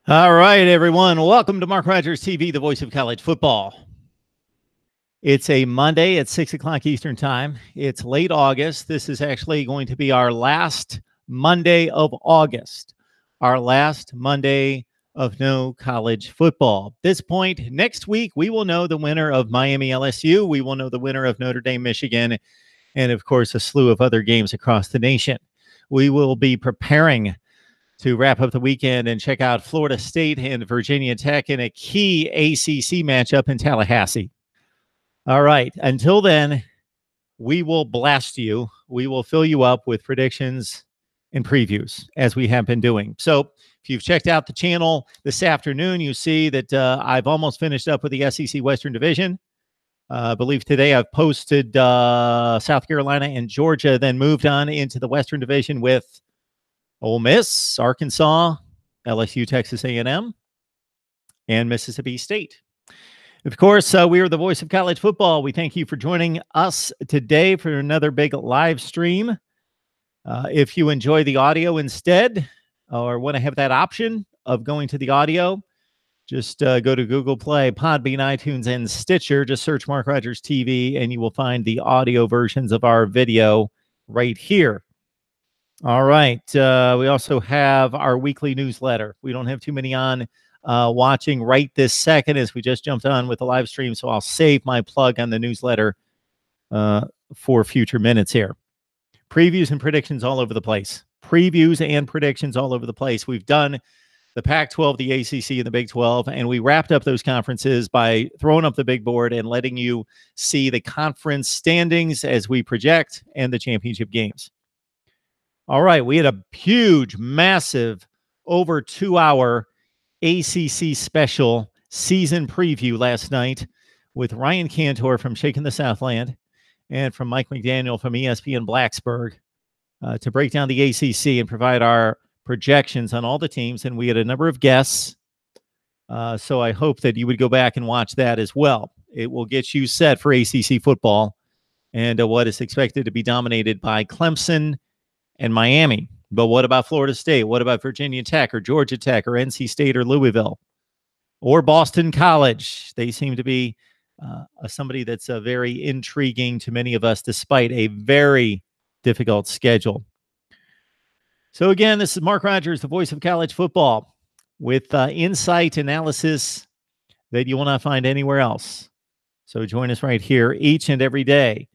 All right, everyone. Welcome to Mark Rogers TV, the voice of college football. It's a Monday at 6 o'clock Eastern Time. It's late August. This is actually going to be our last Monday of August, our last Monday of no college football. At this point, next week, we will know the winner of Miami LSU. We will know the winner of Notre Dame, Michigan, and of course, a slew of other games across the nation. We will be preparing to wrap up the weekend and check out Florida State and Virginia Tech in a key ACC matchup in Tallahassee. All right. Until then, we will blast you. We will fill you up with predictions and previews as we have been doing. So if you've checked out the channel this afternoon, you see that I've almost finished up with the SEC Western Division. I believe today I've posted South Carolina and Georgia, then moved on into the Western Division with Ole Miss, Arkansas, LSU, Texas A&M, and Mississippi State. Of course, we are the voice of college football. We thank you for joining us today for another big live stream. If you enjoy the audio instead, or want to have that option of going to the audio, just go to Google Play, Podbean, iTunes, and Stitcher. Just search Mark Rogers TV, and you will find the audio versions of our video right here. All right. We also have our weekly newsletter. We don't have too many on watching right this second as we just jumped on with the live stream, so I'll save my plug on the newsletter for future minutes here. Previews and predictions all over the place. Previews and predictions all over the place. We've done the Pac-12, the ACC, and the Big 12, and we wrapped up those conferences by throwing up the big board and letting you see the conference standings as we project and the championship games. All right, we had a huge, massive, over 2-hour ACC special season preview last night with Ryan Cantor from Shaking the Southland and from Mike McDaniel from ESPN Blacksburg to break down the ACC and provide our projections on all the teams. And we had a number of guests, so I hope that you would go back and watch that as well. It will get you set for ACC football and what is expected to be dominated by Clemson and Miami. But what about Florida State? What about Virginia Tech or Georgia Tech or NC State or Louisville or Boston College? They seem to be somebody that's very intriguing to many of us despite a very difficult schedule. So again, this is Mark Rogers, the voice of college football, with insight, analysis that you will not find anywhere else. So join us right here each and every day.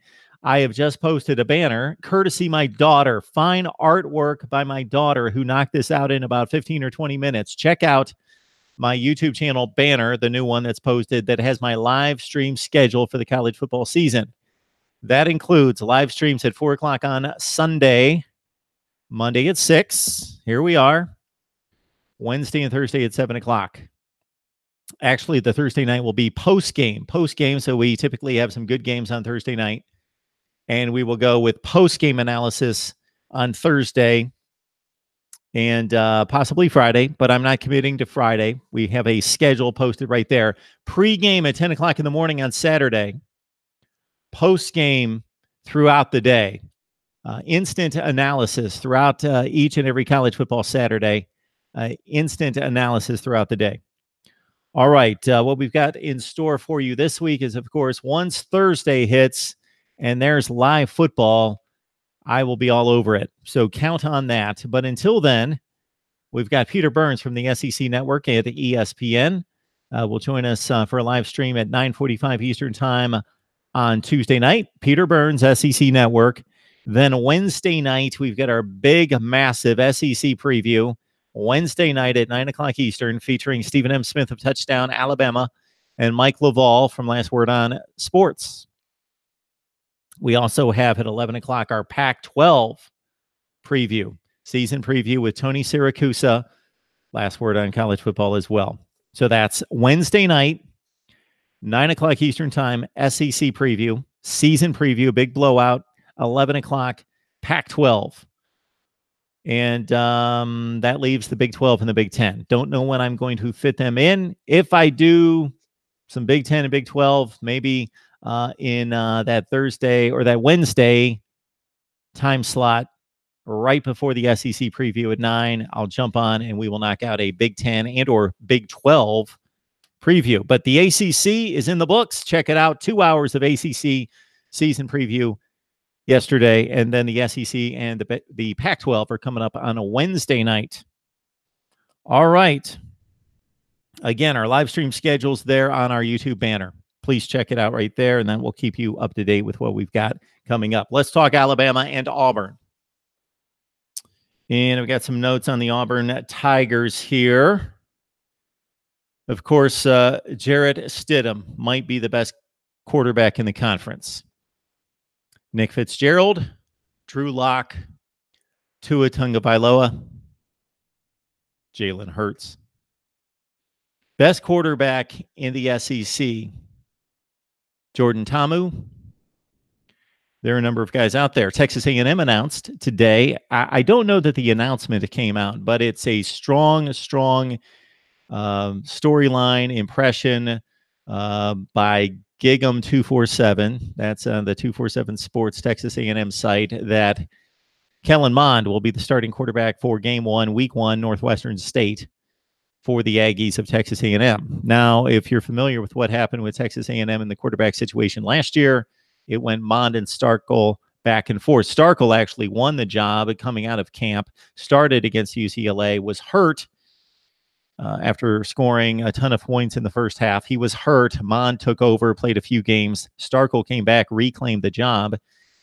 I have just posted a banner, courtesy my daughter, fine artwork by my daughter who knocked this out in about 15 or 20 minutes. Check out my YouTube channel banner, the new one that's posted that has my live stream schedule for the college football season. That includes live streams at 4 o'clock on Sunday, Monday at 6. Here we are. Wednesday and Thursday at 7 o'clock. Actually, the Thursday night will be post-game. Post-game, so we typically have some good games on Thursday night. And we will go with post-game analysis on Thursday and possibly Friday, but I'm not committing to Friday. We have a schedule posted right there. Pre-game at 10 o'clock in the morning on Saturday. Post-game throughout the day. Instant analysis throughout each and every college football Saturday. Instant analysis throughout the day. All right, what we've got in store for you this week is, of course, once Thursday hits, and there's live football, I will be all over it. So count on that. But until then, we've got Peter Burns from the SEC Network at ESPN. Will join us for a live stream at 9:45 Eastern Time on Tuesday night. Peter Burns, SEC Network. Then Wednesday night, we've got our big, massive SEC preview. Wednesday night at 9 o'clock Eastern, featuring Stephen M. Smith of Touchdown Alabama and Mike Laval from Last Word on Sports. We also have at 11 o'clock our Pac-12 preview, season preview with Tony Siracusa, Last Word on College Football as well. So that's Wednesday night, 9 o'clock Eastern Time, SEC preview, season preview, big blowout, 11 o'clock, Pac-12. And that leaves the Big 12 and the Big 10. Don't know when I'm going to fit them in. If I do some Big 10 and Big 12, maybe in that Thursday or that Wednesday time slot, right before the SEC preview at 9. I'll jump on and we will knock out a Big 10 and or Big 12 preview. But the ACC is in the books. Check it out. 2 hours of ACC season preview yesterday, and then the SEC and the Pac-12 are coming up on a Wednesday night. All right. Again, our live stream schedule's there on our YouTube banner. Please check it out right there, and then we'll keep you up to date with what we've got coming up. Let's talk Alabama and Auburn. And we've got some notes on the Auburn Tigers here. Of course, Jarrett Stidham might be the best quarterback in the conference. Nick Fitzgerald, Drew Lock, Tua Tagovailoa, Jalen Hurts. Best quarterback in the SEC, Jordan Ta'amu. There are a number of guys out there. Texas A&M announced today. I don't know that the announcement came out, but it's a strong storyline impression by Gig'em 247. That's the 247 Sports Texas A&M site, that Kellen Mond will be the starting quarterback for Game 1, Week 1, Northwestern State for the Aggies of Texas A&M. Now, if you're familiar with what happened with Texas A&M in the quarterback situation last year, it went Mond and Starkel back and forth. Starkel actually won the job coming out of camp, started against UCLA, was hurt after scoring a ton of points in the first half. He was hurt. Mond took over, played a few games. Starkel came back, reclaimed the job,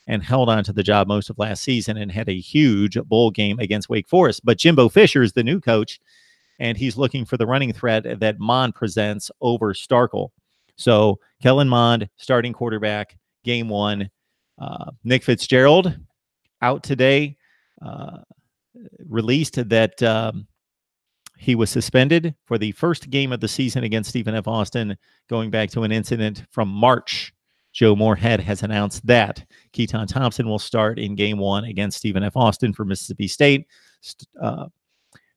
and held on to the job most of last season and had a huge bowl game against Wake Forest. But Jimbo Fisher is the new coach, and he's looking for the running threat that Mond presents over Starkel. So Kellen Mond, starting quarterback, Game 1. Nick Fitzgerald out today, released that he was suspended for the first game of the season against Stephen F. Austin, going back to an incident from March. Joe Moorhead has announced that. Keaton Thompson will start in Game 1 against Stephen F. Austin for Mississippi State.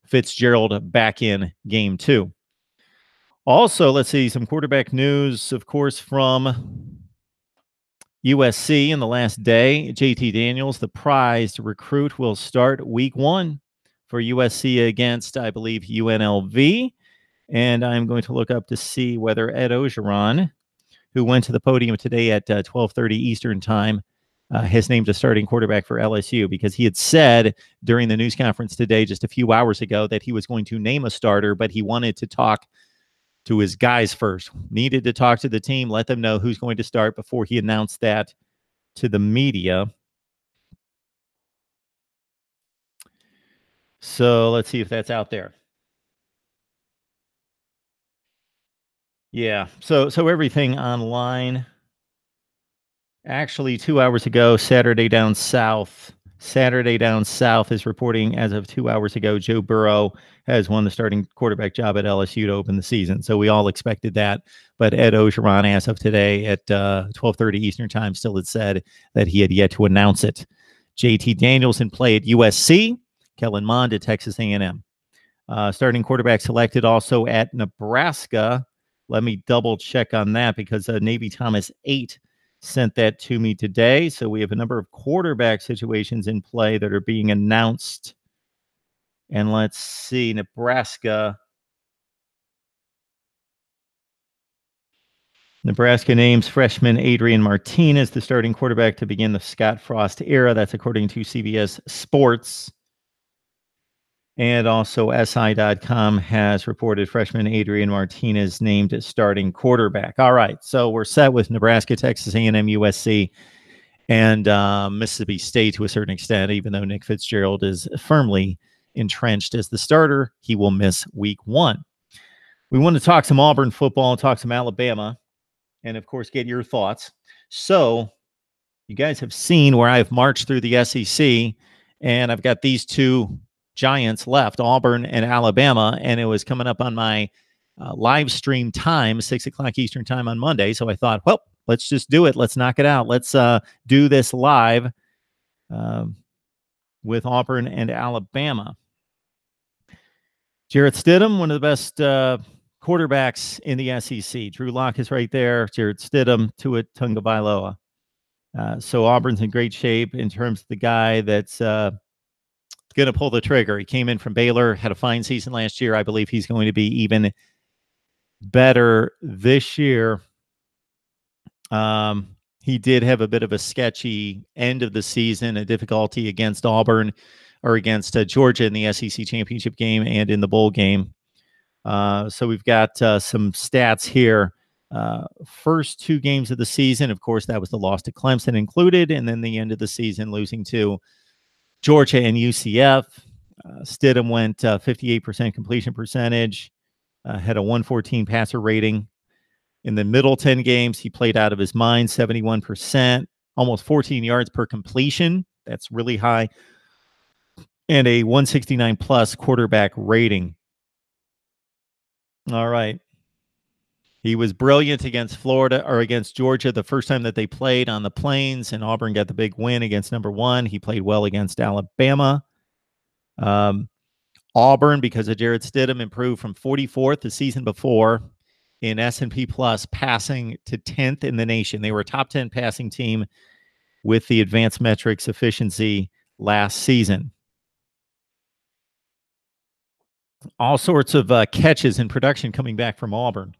Fitzgerald back in Game 2. Also, let's see, some quarterback news, of course, from USC in the last day. JT Daniels, the prized recruit, will start Week 1 for USC against, I believe, UNLV. And I'm going to look up to see whether Ed Ogeron, who went to the podium today at 12:30 Eastern time, has named a starting quarterback for LSU, because he had said during the news conference today, just a few hours ago, that he was going to name a starter, but he wanted to talk to his guys first. Needed to talk to the team, let them know who's going to start before he announced that to the media. So let's see if that's out there. Yeah, so everything online. Actually, 2 hours ago, Saturday Down South is reporting as of 2 hours ago, Joe Burrow has won the starting quarterback job at LSU to open the season. So we all expected that. But Ed Ogeron, as of today at 12:30 Eastern time, still had said that he had yet to announce it. JT Daniels in play at USC, Kellen Mond at Texas A&M. Starting quarterback selected also at Nebraska. Let me double check on that, because Navy Thomas 8 sent that to me today. So we have a number of quarterback situations in play that are being announced. And let's see, Nebraska names freshman Adrian Martinez the starting quarterback to begin the Scott Frost era. That's according to CBS Sports. And also SI.com has reported freshman Adrian Martinez named as starting quarterback. All right, so we're set with Nebraska, Texas A&M, USC, and Mississippi State to a certain extent. Even though Nick Fitzgerald is firmly entrenched as the starter, he will miss Week 1. We want to talk some Auburn football, talk some Alabama, and, of course, get your thoughts. So you guys have seen where I've marched through the SEC, and I've got these two giants left, Auburn and Alabama, and it was coming up on my live stream time, 6 o'clock Eastern time on Monday. So I thought, well, let's just do it. Let's knock it out. Let's do this live with Auburn and Alabama. Jarrett Stidham, one of the best quarterbacks in the SEC. Drew Lock is right there. Jarrett Stidham, Tua Tagovailoa. So Auburn's in great shape in terms of the guy that's going to pull the trigger. He came in from Baylor, had a fine season last year. I believe he's going to be even better this year. He did have a bit of a sketchy end of the season, a difficulty against Auburn or against Georgia in the SEC championship game and in the bowl game. So we've got some stats here. First 2 games of the season, of course, that was the loss to Clemson included, and then the end of the season losing to Georgia and UCF. Stidham went 58% completion percentage, had a 114 passer rating. In the middle 10 games, he played out of his mind, 71%, almost 14 yards per completion. That's really high. And a 169 plus quarterback rating. All right. He was brilliant against Florida or against Georgia the first time that they played on the Plains, and Auburn got the big win against number 1. He played well against Alabama. Auburn, because of Jarrett Stidham, improved from 44th the season before in S&P Plus passing to 10th in the nation. They were a top 10 passing team with the advanced metrics efficiency last season. All sorts of catches and production coming back from Auburn.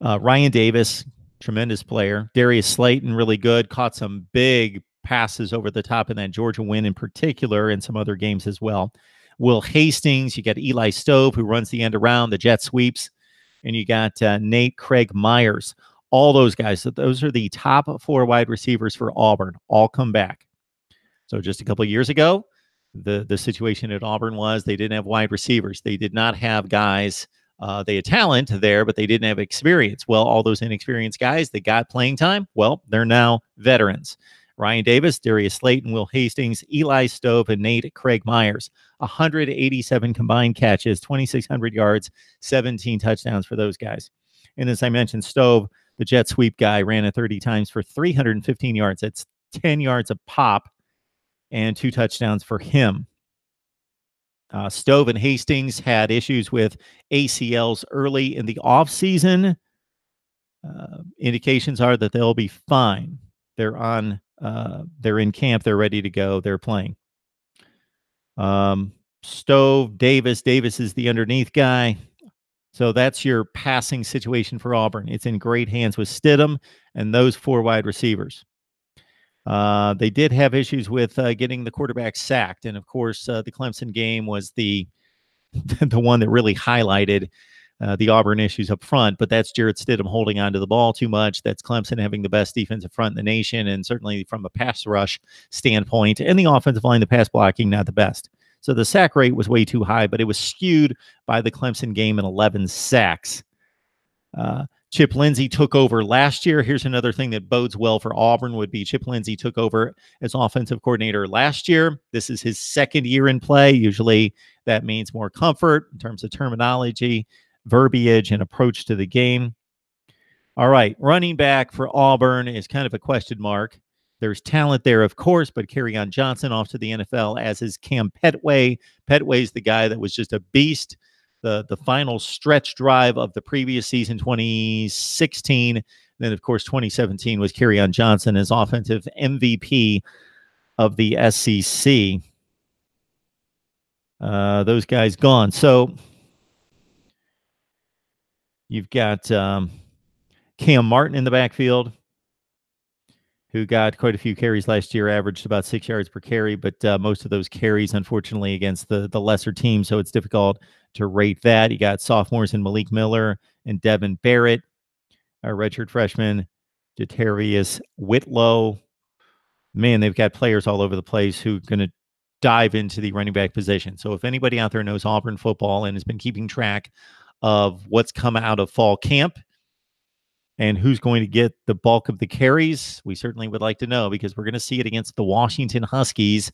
Ryan Davis, tremendous player. Darius Slayton, really good. Caught some big passes over the top in that Georgia win in particular, and some other games as well. Will Hastings, you got Eli Stove, who runs the end around, the jet sweeps, and you got Nate Craig Myers. All those guys, those are the top 4 wide receivers for Auburn, all come back. So just a couple of years ago, the situation at Auburn was they didn't have wide receivers. They did not have guys. They had talent there, but they didn't have experience. Well, all those inexperienced guys that got playing time, well, they're now veterans. Ryan Davis, Darius Slayton, Will Hastings, Eli Stove, and Nate Craig Myers. 187 combined catches, 2,600 yards, 17 touchdowns for those guys. And as I mentioned, Stove, the jet sweep guy, ran it 30 times for 315 yards. That's 10 yards a pop and 2 touchdowns for him. Stove and Hastings had issues with ACLs early in the offseason. Indications are that they'll be fine. They're in camp. They're ready to go. They're playing. Stove, Davis. Davis is the underneath guy. So that's your passing situation for Auburn. It's in great hands with Stidham and those 4 wide receivers. They did have issues with getting the quarterback sacked. And, of course, the Clemson game was the one that really highlighted the Auburn issues up front. But that's Jarrett Stidham holding on to the ball too much. That's Clemson having the best defensive front in the nation, and certainly from a pass rush standpoint. And the offensive line, the pass blocking, not the best. So the sack rate was way too high, but it was skewed by the Clemson game and 11 sacks. Chip Lindsey took over last year. Here's another thing that bodes well for Auburn would be Chip Lindsey took over as offensive coordinator last year. This is his 2nd year in play. Usually that means more comfort in terms of terminology, verbiage, and approach to the game. All right, running back for Auburn is kind of a question mark. There's talent there, of course, but Kerryon Johnson off to the NFL, as is Cam Petway. Petway's the guy that was just a beast. The final stretch drive of the previous season, 2016. Then, of course, 2017 was Kerryon Johnson as offensive MVP of the SEC. Those guys gone. So you've got Cam Martin in the backfield, who got quite a few carries last year, averaged about 6 yards per carry, but most of those carries, unfortunately, against the lesser team, so it's difficult to rate that. You got sophomores in Malik Miller and Devin Barrett, our redshirt freshman, Jatarius Whitlow. Man, they've got players all over the place who are going to dive into the running back position. So if anybody out there knows Auburn football and has been keeping track of what's come out of fall camp, and who's going to get the bulk of the carries, we certainly would like to know, because we're going to see it against the Washington Huskies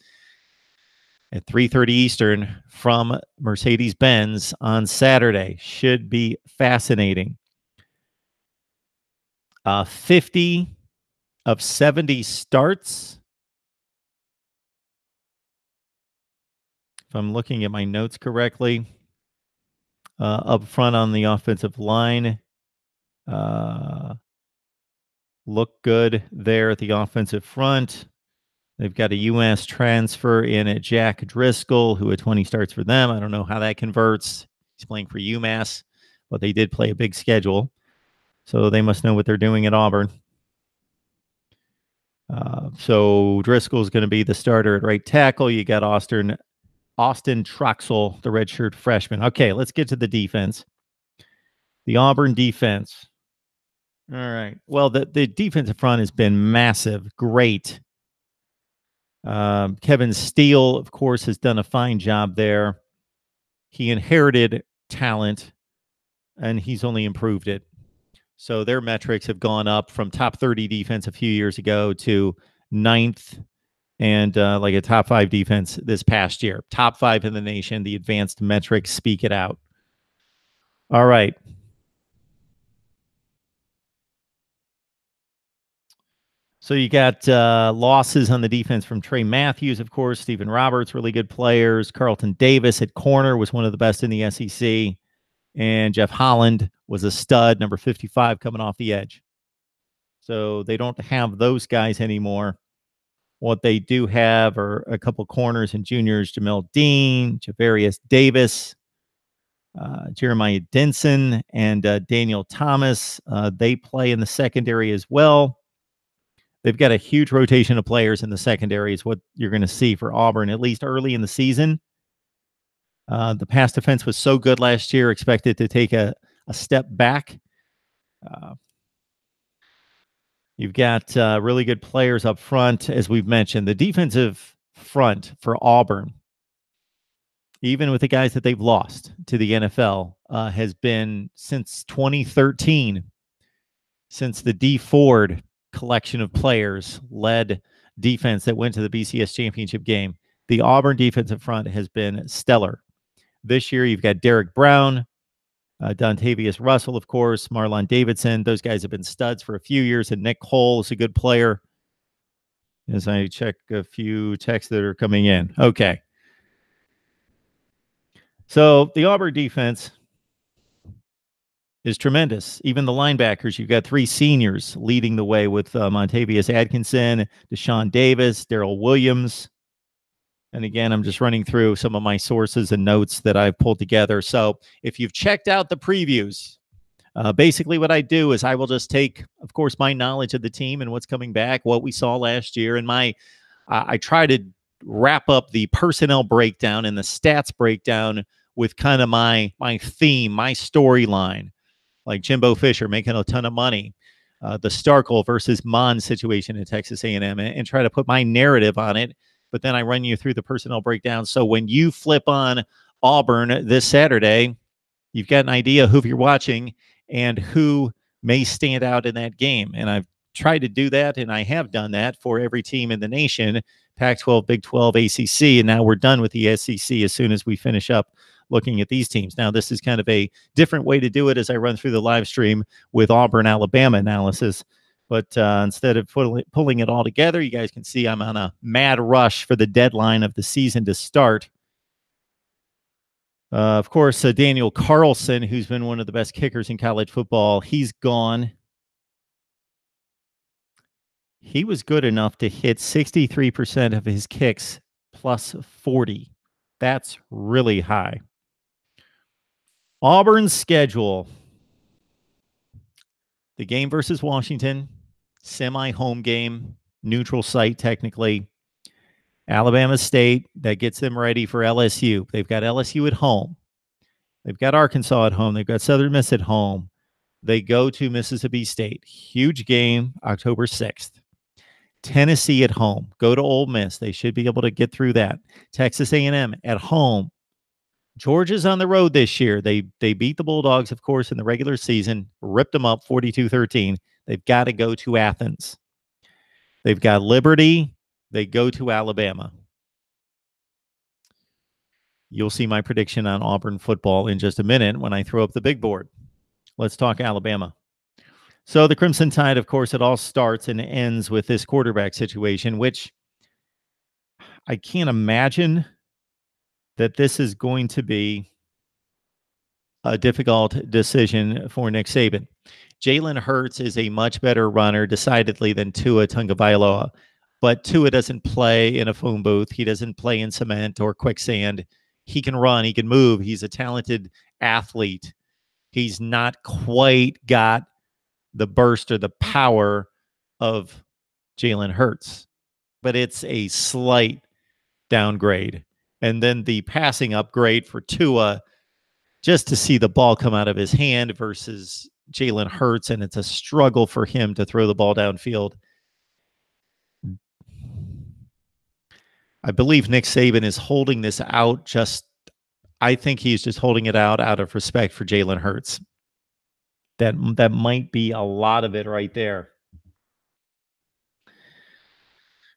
at 3:30 Eastern from Mercedes-Benz on Saturday. Should be fascinating. 50 of 70 starts. If I'm looking at my notes correctly, up front on the offensive line. Look good there at the offensive front. They've got a U.S. transfer in at Jack Driscoll, who at 20 starts for them. I don't know how that converts. He's playing for UMass, but they did play a big schedule. So they must know what they're doing at Auburn. So Driscoll's going to be the starter at right tackle. You got Austin Troxel, the redshirt freshman. Okay, let's get to the defense. The Auburn defense. All right. Well, the defensive front has been massive. Great. Kevin Steele, of course, has done a fine job there. He inherited talent, and he's only improved it. So their metrics have gone up from top 30 defense a few years ago to ninth and like a top 5 defense this past year. Top 5 in the nation. The advanced metrics speak it out. All right. So you got losses on the defense from Trey Matthews, of course, Stephen Roberts, really good players. Carlton Davis at corner was one of the best in the SEC. And Jeff Holland was a stud, number 55, coming off the edge. So they don't have those guys anymore. What they do have are a couple corners and juniors, Jamel Dean, Javarius Davis, Jeremiah Denson, and Daniel Thomas. They play in the secondary as well. They've got a huge rotation of players in the secondary is what you're going to see for Auburn, at least early in the season. The pass defense was so good last year, expected to take a step back. You've got really good players up front, as we've mentioned. The defensive front for Auburn, even with the guys that they've lost to the NFL, has been since 2013, since the D Ford collection of players led defense that went to the BCS championship game. The Auburn defensive front has been stellar. This year, you've got Derek Brown, Dontavius Russell, of course, Marlon Davidson. Those guys have been studs for a few years, and Nick Cole is a good player. As I check a few texts that are coming in. Okay. So the Auburn defense is tremendous. Even the linebackers, you've got 3 seniors leading the way with Montavious Atkinson, Deshaun Davis, Darrell Williams. And again, I'm just running through some of my sources and notes that I've pulled together. So if you've checked out the previews, basically what I do is I will just take, of course, my knowledge of the team and what's coming back, what we saw last year, and I try to wrap up the personnel breakdown and the stats breakdown with kind of my theme, my storyline. Like Jimbo Fisher making a ton of money, the Starkle versus Mon situation in Texas A&M, and try to put my narrative on it. But then I run you through the personnel breakdown. So when you flip on Auburn this Saturday, you've got an idea who you're watching and who may stand out in that game. And I've tried to do that, and I have done that for every team in the nation, Pac-12, Big 12, ACC, and now we're done with the SEC as soon as we finish up looking at these teams. Now, this is kind of a different way to do it as I run through the live stream with Auburn, Alabama analysis. But instead of pulling it all together, you guys can see I'm on a mad rush for the deadline of the season to start. Of course, Daniel Carlson, who's been one of the best kickers in college football, he's gone. He was good enough to hit 63% of his kicks plus 40. That's really high. Auburn's schedule. The game versus Washington, semi-home game, neutral site technically. Alabama State, that gets them ready for LSU. They've got LSU at home. They've got Arkansas at home. They've got Southern Miss at home. They go to Mississippi State. Huge game, October 6th. Tennessee at home. Go to Ole Miss. They should be able to get through that. Texas A&M at home. Georgia's on the road this year. They beat the Bulldogs, of course, in the regular season, ripped them up 42-13. They've got to go to Athens. They've got Liberty. They go to Alabama. You'll see my prediction on Auburn football in just a minute when I throw up the big board. Let's talk Alabama. So the Crimson Tide, of course, it all starts and ends with this quarterback situation, which I can't imagine that this is going to be a difficult decision for Nick Saban. Jalen Hurts is a much better runner, decidedly, than Tua Tagovailoa. But Tua doesn't play in a phone booth. He doesn't play in cement or quicksand. He can run. He can move. He's a talented athlete. He's not quite got the burst or the power of Jalen Hurts, but it's a slight downgrade. And then the passing upgrade for Tua, just to see the ball come out of his hand versus Jalen Hurts, and it's a struggle for him to throw the ball downfield. I believe Nick Saban is holding this out I think he's just holding it out of respect for Jalen Hurts. That might be a lot of it right there.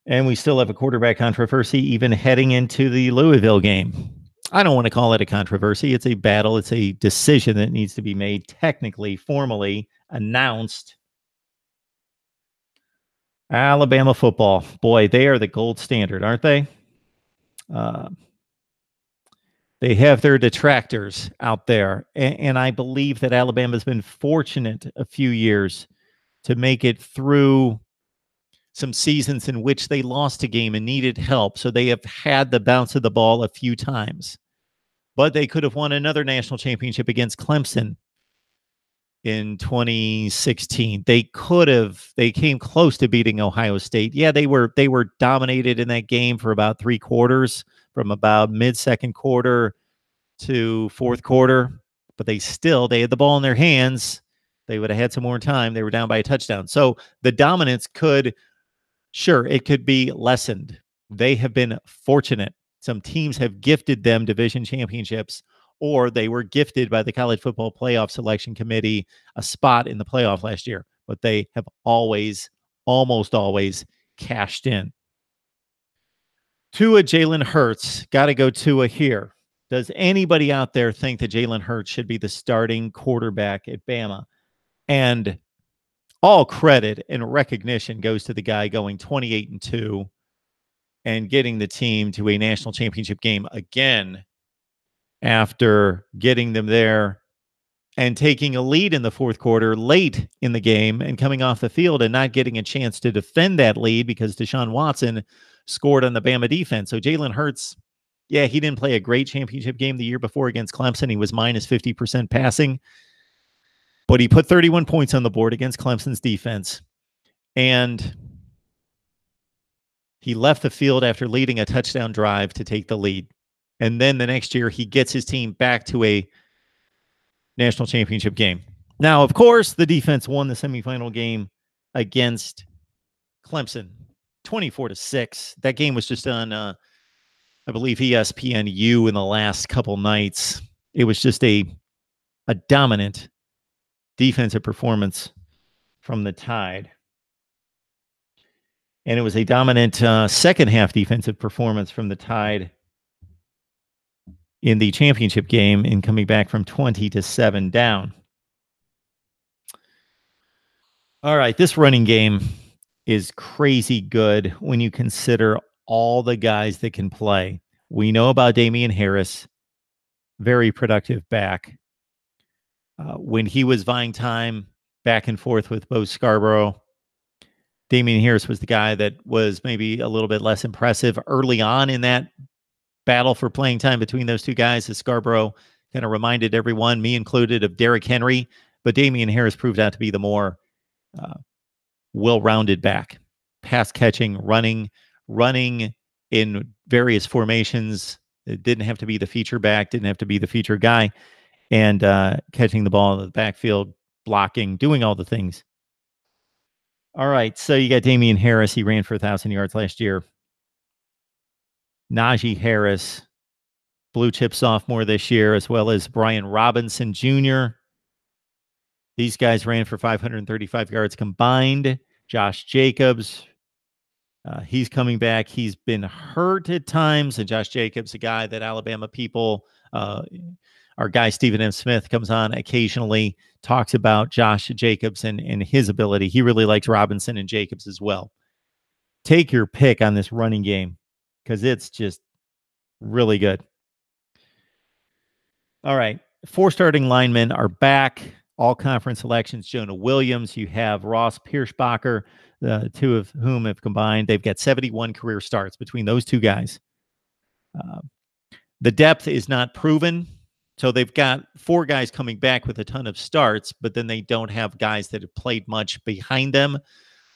And we still have a quarterback controversy even heading into the Louisville game. I don't want to call it a controversy. It's a battle. It's a decision that needs to be made technically, formally announced. Alabama football. Boy, they are the gold standard, aren't they? They have their detractors out there. And I believe that Alabama's been fortunate a few years to make it through some seasons in which they lost a game and needed help. So they have had the bounce of the ball a few times. But they could have won another national championship against Clemson in 2016. They came close to beating Ohio State. Yeah, they were dominated in that game for about 3 quarters, from about mid-second quarter to fourth quarter, but they had the ball in their hands. They would have had some more time. They were down by a touchdown. So the dominance could be lessened. They have been fortunate. Some teams have gifted them division championships, or they were gifted by the College Football Playoff Selection Committee a spot in the playoff last year, but they have almost always cashed in. Tua, Jalen Hurts, got to go Tua here. Does anybody out there think that Jalen Hurts should be the starting quarterback at Bama? And all credit and recognition goes to the guy going 28-2 and getting the team to a national championship game again after getting them there and taking a lead in the fourth quarter late in the game and coming off the field and not getting a chance to defend that lead because Deshaun Watson scored on the Bama defense. So Jalen Hurts, yeah, he didn't play a great championship game the year before against Clemson. He was minus 50% passing, but he put 31 points on the board against Clemson's defense. And he left the field after leading a touchdown drive to take the lead. And then the next year, he gets his team back to a national championship game. Now, of course, the defense won the semifinal game against Clemson, 24-6. That game was just on, I believe, ESPNU in the last couple nights. It was just a dominant defensive performance from the Tide. And it was a dominant second half defensive performance from the Tide in the championship game in coming back from 20-7 down. All right, this running game is crazy good when you consider all the guys that can play. We know about Damian Harris, very productive back. When he was vying time back and forth with Bo Scarborough, Damian Harris was the guy that was maybe a little bit less impressive early on in that battle for playing time between those two guys, as Scarborough kind of reminded everyone, me included, of Derrick Henry. But Damian Harris proved out to be the more well-rounded back, pass catching, running in various formations. It didn't have to be the feature back, didn't have to be the feature guy, and catching the ball in the backfield, blocking, doing all the things. All right, so you got Damian Harris. He ran for 1,000 yards last year. Najee Harris, blue chip sophomore this year, as well as Brian Robinson Jr. These guys ran for 535 yards combined. Josh Jacobs, he's coming back. He's been hurt at times, and Josh Jacobs, a guy that Alabama people, our guy Stephen M. Smith comes on occasionally, talks about Josh Jacobs and his ability. He really likes Robinson and Jacobs as well. Take your pick on this running game, because it's just really good. All right. 4 starting linemen are back. all conference selections, Jonah Williams. You have Ross Pierschbacher, the two of whom have combined. They've got 71 career starts between those two guys. The depth is not proven. So they've got 4 guys coming back with a ton of starts, but then they don't have guys that have played much behind them.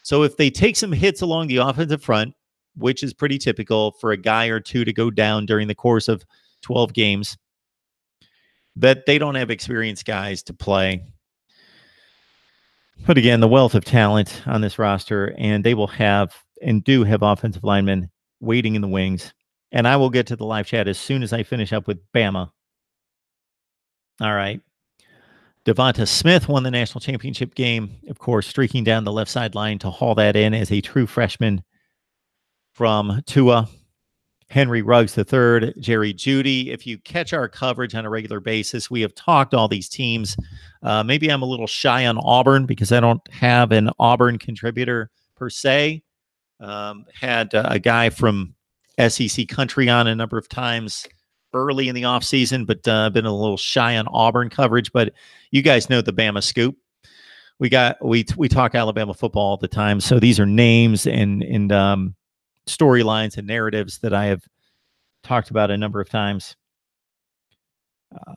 So if they take some hits along the offensive front, which is pretty typical for a guy or two to go down during the course of 12 games, that they don't have experienced guys to play. But again, the wealth of talent on this roster, and they will have and do have offensive linemen waiting in the wings. And I will get to the live chat as soon as I finish up with Bama. All right. Devonta Smith won the national championship game, of course, streaking down the left sideline to haul that in as a true freshman from Tua. Henry Ruggs III, Jerry Jeudy. If you catch our coverage on a regular basis, we have talked all these teams. Maybe I'm a little shy on Auburn because I don't have an Auburn contributor per se. Had a guy from SEC country on a number of times early in the offseason, but been a little shy on Auburn coverage. But you guys know the Bama scoop. We talk Alabama football all the time, so these are names and storylines and narratives that I have talked about a number of times. A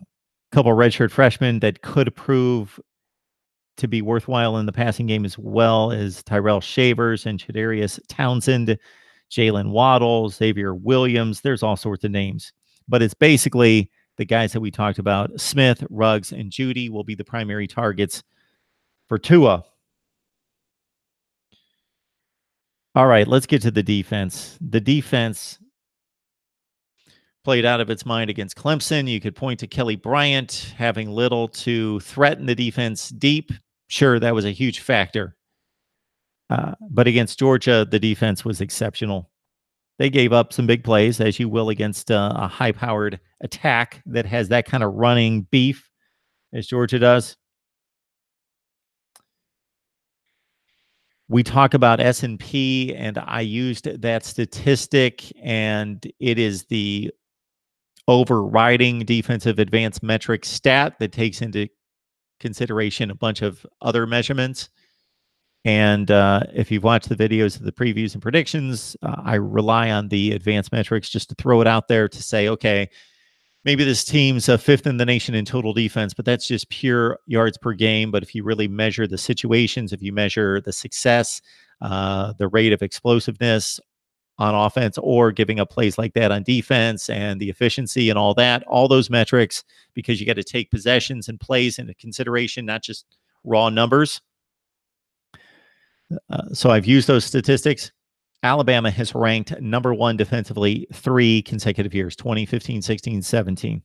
couple of redshirt freshmen that could prove to be worthwhile in the passing game as well as Tyrell Shavers and Chadarius Townsend, Jalen Waddle, Xavier Williams. There's all sorts of names. But it's basically the guys that we talked about. Smith, Ruggs, and Jeudy will be the primary targets for Tua. All right, let's get to the defense. The defense played out of its mind against Clemson. You could point to Kelly Bryant having little to threaten the defense deep. Sure, that was a huge factor. But against Georgia, the defense was exceptional. They gave up some big plays, as you will against a high-powered attack that has that kind of running beef as Georgia does. We talk about S&P, and I used that statistic, and it is the overriding defensive advanced metric stat that takes into consideration a bunch of other measurements. And if you've watched the videos of the previews and predictions, I rely on the advanced metrics just to throw it out there to say, okay, maybe this team's 5th in the nation in total defense, but that's just pure yards per game. But if you really measure the situations, if you measure the success, the rate of explosiveness on offense or giving up plays like that on defense and the efficiency and all that, all those metrics, because you got to take possessions and plays into consideration, not just raw numbers. So I've used those statistics. Alabama has ranked number 1 defensively 3 consecutive years, 2015, 16, 17.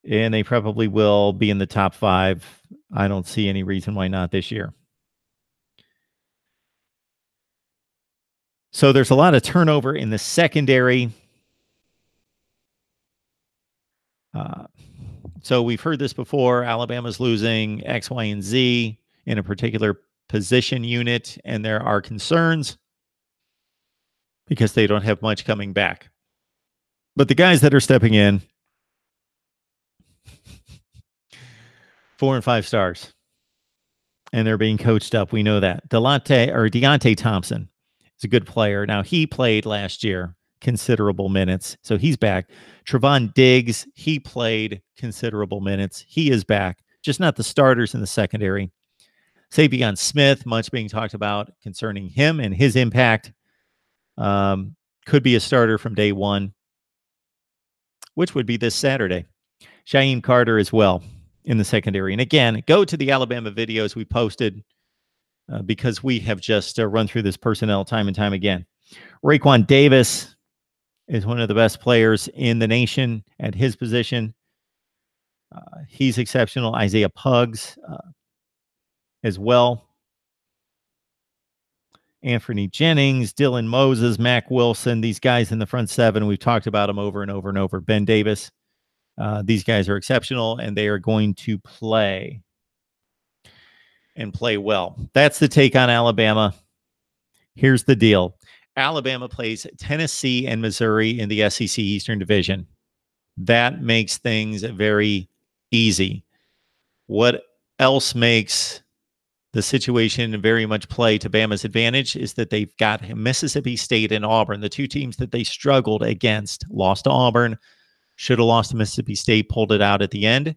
And they probably will be in the top 5. I don't see any reason why not this year. So there's a lot of turnover in the secondary. So we've heard this before. Alabama's losing X, Y, and Z in a particular position unit, and there are concerns because they don't have much coming back. But the guys that are stepping in, 4 and 5 stars, and they're being coached up. We know that. Deontay Thompson is a good player. Now, he played last year considerable minutes, so he's back. Trevon Diggs, he played considerable minutes. He is back, just not the starters in the secondary. Savion Smith, much being talked about concerning him and his impact. Could be a starter from day one, which would be this Saturday. Shaheem Carter as well in the secondary. And again, go to the Alabama videos we posted because we have just run through this personnel time and time again. Raekwon Davis is one of the best players in the nation at his position. He's exceptional. Isaiah Puggs as well. Anthony Jennings, Dylan Moses, Mac Wilson, these guys in the front 7, we've talked about them over and over and over. Ben Davis, these guys are exceptional, and they are going to play and play well. That's the take on Alabama. Here's the deal. Alabama plays Tennessee and Missouri in the SEC Eastern Division. That makes things very easy. What else makes the situation very much play to Bama's advantage is that they've got Mississippi State and Auburn, the two teams that they struggled against, lost to Auburn, should have lost to Mississippi State, pulled it out at the end.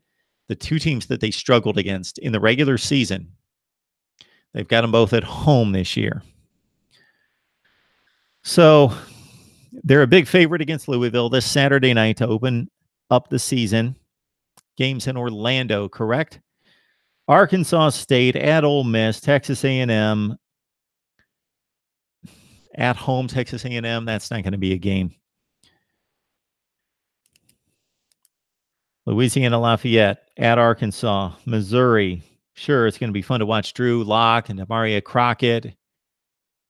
The two teams that they struggled against in the regular season, they've got them both at home this year. So they're a big favorite against Louisville this Saturday night to open up the season. Games in Orlando, correct? Arkansas State at Ole Miss, Texas A&M at home. Texas A&M, that's not going to be a game. Louisiana Lafayette at Arkansas, Missouri. Sure, it's going to be fun to watch Drew Lock and Amaria Crockett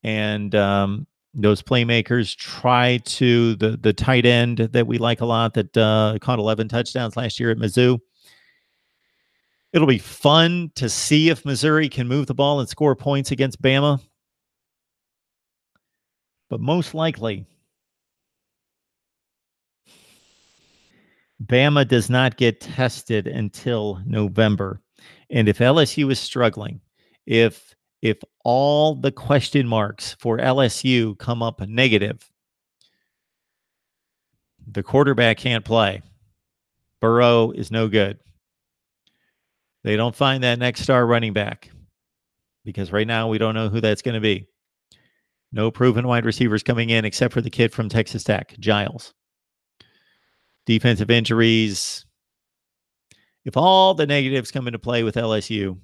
and those playmakers try to the tight end that we like a lot that caught 11 touchdowns last year at Mizzou. It'll be fun to see if Missouri can move the ball and score points against Bama. But most likely, Bama does not get tested until November. And if LSU is struggling, if all the question marks for LSU come up negative, the quarterback can't play. Burrow is no good. They don't find that next star running back because right now we don't know who that's going to be. No proven wide receivers coming in except for the kid from Texas Tech, Giles. Defensive injuries. If all the negatives come into play with LSU,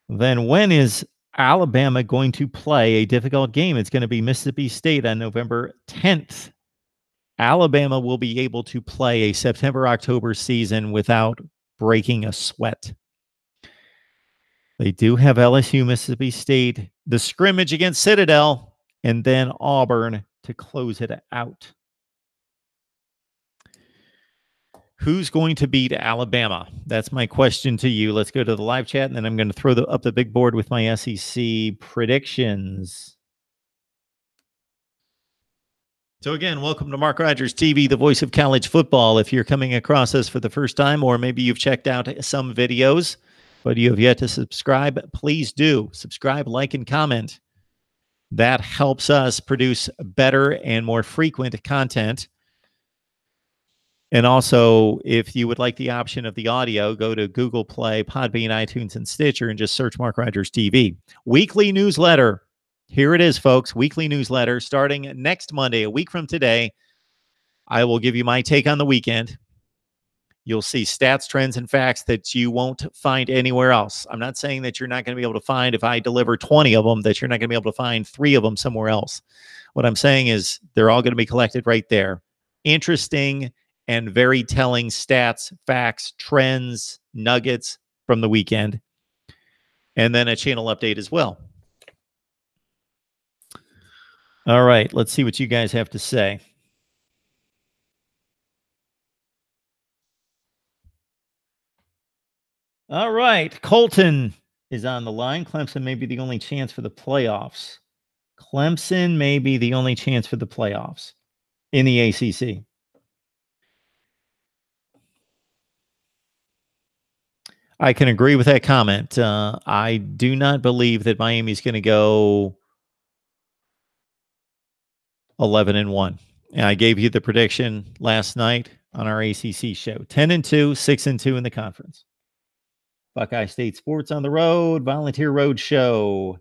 then when is Alabama going to play a difficult game? It's going to be Mississippi State on November 10th. Alabama will be able to play a September-October season without breaking a sweat. They do have LSU, Mississippi State, the scrimmage against Citadel, and then Auburn to close it out. Who's going to beat Alabama? That's my question to you. Let's go to the live chat, and then I'm going to throw up the big board with my SEC predictions. So again, welcome to Mark Rogers TV, the voice of college football. If you're coming across us for the first time, or maybe you've checked out some videos, but you have yet to subscribe, please do. Subscribe, like, and comment. That helps us produce better and more frequent content. And also, if you would like the option of the audio, go to Google Play, Podbean, iTunes, and Stitcher, and just search Mark Rogers TV. Weekly newsletter. Here it is, folks. Weekly newsletter starting next Monday, a week from today. I will give you my take on the weekend. You'll see stats, trends, and facts that you won't find anywhere else. I'm not saying that you're not going to be able to find, if I deliver 20 of them, that you're not going to be able to find 3 of them somewhere else. What I'm saying is they're all going to be collected right there. Interesting and very telling stats, facts, trends, nuggets from the weekend, and then a channel update as well. All right, let's see what you guys have to say. All right, Colton is on the line. Clemson may be the only chance for the playoffs. Clemson may be the only chance for the playoffs in the ACC. I can agree with that comment. I do not believe that Miami's going to go 11-1. And I gave you the prediction last night on our ACC show. 10-2, 6-2 in the conference. Buckeye State Sports on the Road, Volunteer Road Show.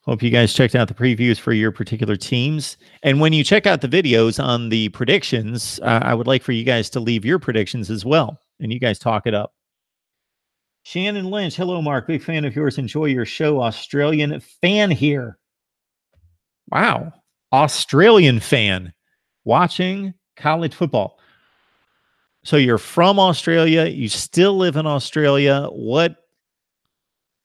Hope you guys checked out the previews for your particular teams. And when you check out the videos on the predictions, I would like for you guys to leave your predictions as well. And you guys talk it up. Shannon Lynch, hello, Mark. Big fan of yours. Enjoy your show. Australian fan here. Wow. Australian fan watching college football. So you're from Australia. You still live in Australia. What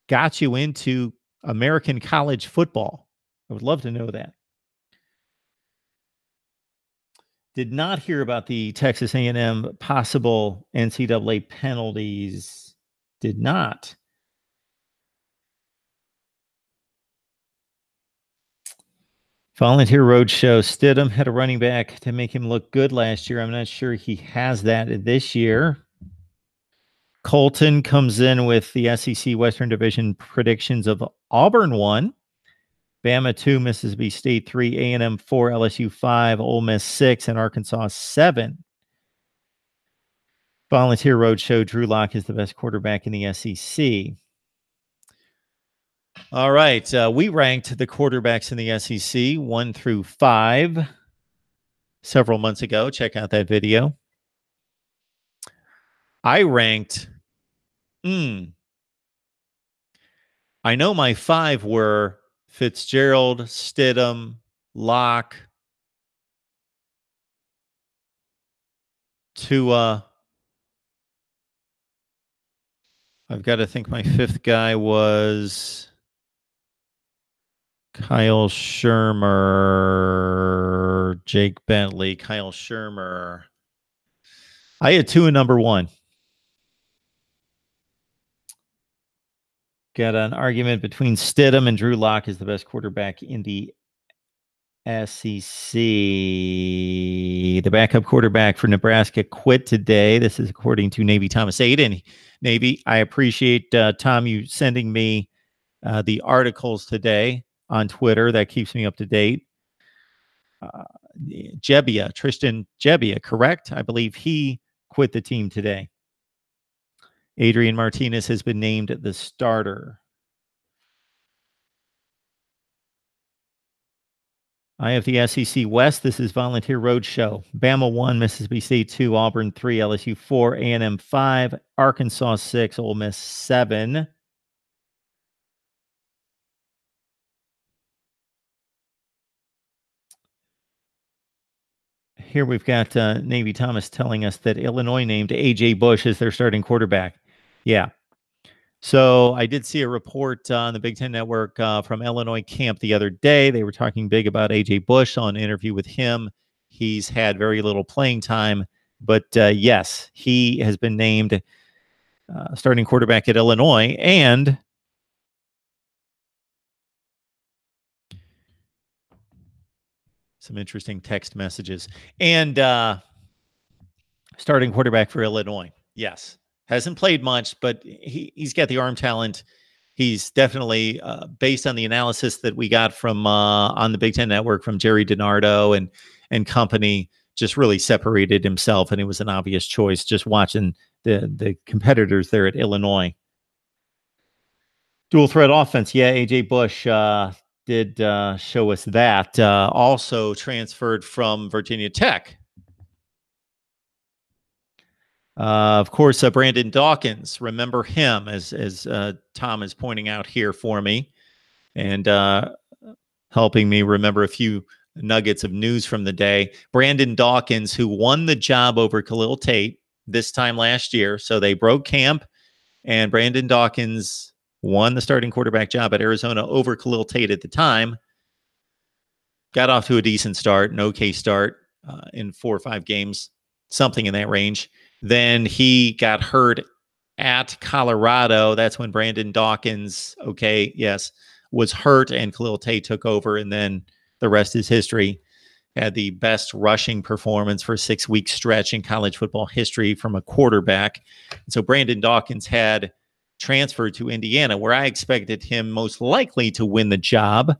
got you into American college football? I would love to know that. Did not hear about the Texas A&M possible NCAA penalties. Did not. Volunteer Roadshow. Stidham had a running back to make him look good last year. I'm not sure he has that this year. Colton comes in with the SEC Western Division predictions of Auburn 1, Bama 2, Mississippi State 3, A&M 4, LSU 5, Ole Miss 6, and Arkansas 7. Volunteer Roadshow. Drew Lock is the best quarterback in the SEC. All right. We ranked the quarterbacks in the SEC 1 through 5 several months ago. Check out that video. I ranked, I know my 5 were Fitzgerald, Stidham, Locke, Tua. I've got to think my 5th guy was Kyle Shermer, Jake Bentley, Kyle Shermer. I had Tua number 1. Got an argument between Stidham and Drew Lock is the best quarterback in the SEC. The backup quarterback for Nebraska quit today. This is according to Navy Thomas Aiden. Navy, I appreciate, Tom, you sending me the articles today on Twitter. That keeps me up to date. Tristan Gebbia, correct? I believe he quit the team today. Adrian Martinez has been named the starter. I have the SEC West. This is Volunteer Roadshow. Bama 1, Mississippi State 2, Auburn 3, LSU 4, A&M 5, Arkansas 6, Ole Miss 7. Here we've got Navy Thomas telling us that Illinois named A.J. Bush as their starting quarterback. Yeah. So I did see a report on the Big Ten Network from Illinois camp the other day. They were talking big about A.J. Bush on an interview with him. He's had very little playing time, but yes, he has been named starting quarterback at Illinois. And some interesting text messages. And starting quarterback for Illinois. Yes. Hasn't played much, but he's got the arm talent. He's definitely, based on the analysis that we got from on the Big Ten Network from Jerry DiNardo and company, just really separated himself, and it was an obvious choice just watching the competitors there at Illinois. Dual threat offense. Yeah, A.J. Bush did show us that. Also transferred from Virginia Tech. Of course, Brandon Dawkins. Remember him, as Tom is pointing out here for me, and helping me remember a few nuggets of news from the day. Brandon Dawkins, who won the job over Khalil Tate this time last year. So they broke camp, and Brandon Dawkins won the starting quarterback job at Arizona over Khalil Tate at the time. Got off to a decent start, an okay start in 4 or 5 games, something in that range. Then he got hurt at Colorado. That's when Brandon Dawkins, was hurt, and Khalil Tate took over, and then the rest is history. Had the best rushing performance for a 6-week stretch in college football history from a quarterback. And so Brandon Dawkins had transferred to Indiana, where I expected him most likely to win the job,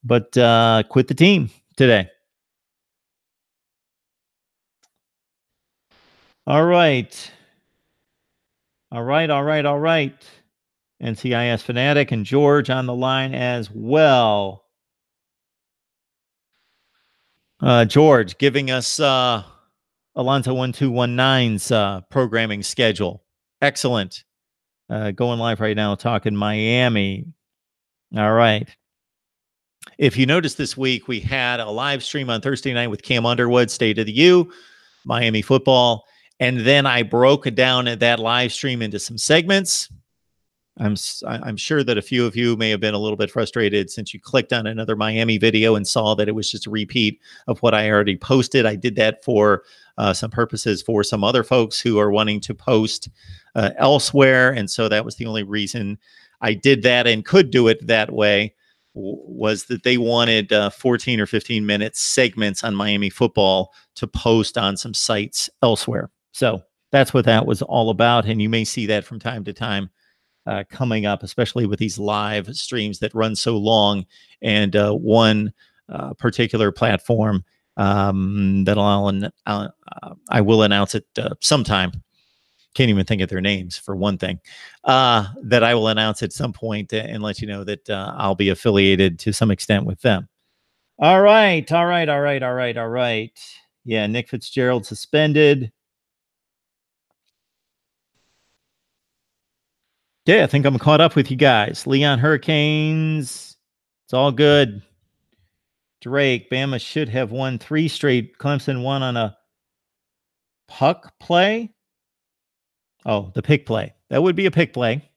but quit the team today. All right. NCIS Fanatic and George on the line as well. George giving us Alonzo 1219's programming schedule. Excellent. Going live right now, talking Miami. All right. If you noticed this week, we had a live stream on Thursday night with Cam Underwood, State of the U, Miami football. And then I broke down that live stream into some segments. I'm sure that a few of you may have been a little bit frustrated since you clicked on another Miami video and saw that it was just a repeat of what I already posted. I did that for some purposes for some other folks who are wanting to post elsewhere. And so that was the only reason I did that and could do it that way. was that they wanted 14 or 15 minute segments on Miami football to post on some sites elsewhere. So that's what that was all about. And you may see that from time to time coming up, especially with these live streams that run so long. And one particular platform that I will announce it sometime. Can't even think of their names for one thing, that I will announce at some point and let you know that I'll be affiliated to some extent with them. All right. Yeah, Nick Fitzgerald suspended. Yeah, I think I'm caught up with you guys. Leon Hurricanes. It's all good. Drake, Bama should have won 3 straight. Clemson won on a puck play. Oh, the pick play. That would be a pick play.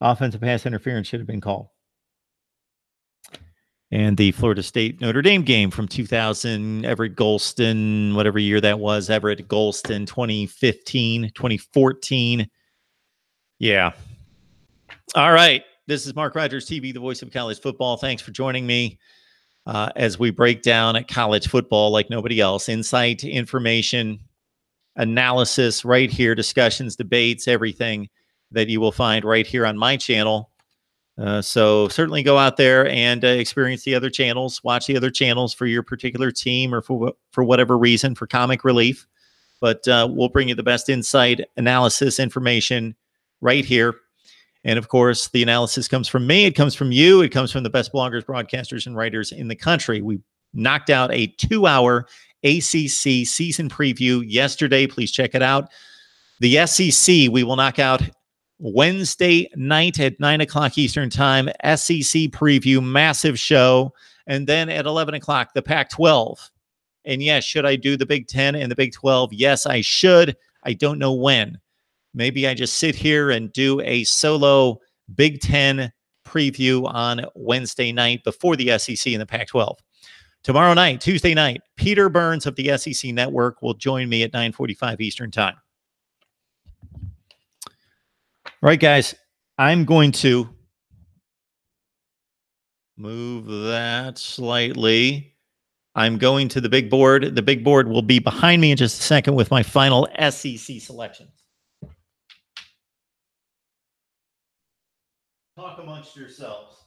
Offensive pass interference should have been called. And the Florida State Notre Dame game from 2000, Everett Golston, whatever year that was, Everett Golston, 2015, 2014. Yeah. All right. This is Mark Rogers TV, the voice of college football. Thanks for joining me as we break down at college football like nobody else. Insight, information, analysis right here, discussions, debates, everything that you will find right here on my channel. So certainly go out there and experience the other channels, watch the other channels for your particular team or for whatever reason, for comic relief. But we'll bring you the best insight, analysis, information right here. And of course, the analysis comes from me. It comes from you. It comes from the best bloggers, broadcasters, and writers in the country. We knocked out a 2-hour ACC season preview yesterday. Please check it out. The SEC, we will knock out Wednesday night at 9 o'clock Eastern time. SEC preview, massive show. And then at 11 o'clock, the Pac-12. And yes, should I do the Big 10 and the Big 12? Yes, I should. I don't know when. Maybe I just sit here and do a solo Big 10 preview on Wednesday night before the SEC and the Pac-12. Tomorrow night, Tuesday night, Peter Burns of the SEC Network will join me at 9:45 Eastern time. All right, guys, I'm going to move that slightly. I'm going to the big board. The big board will be behind me in just a second with my final SEC selections. Talk amongst yourselves.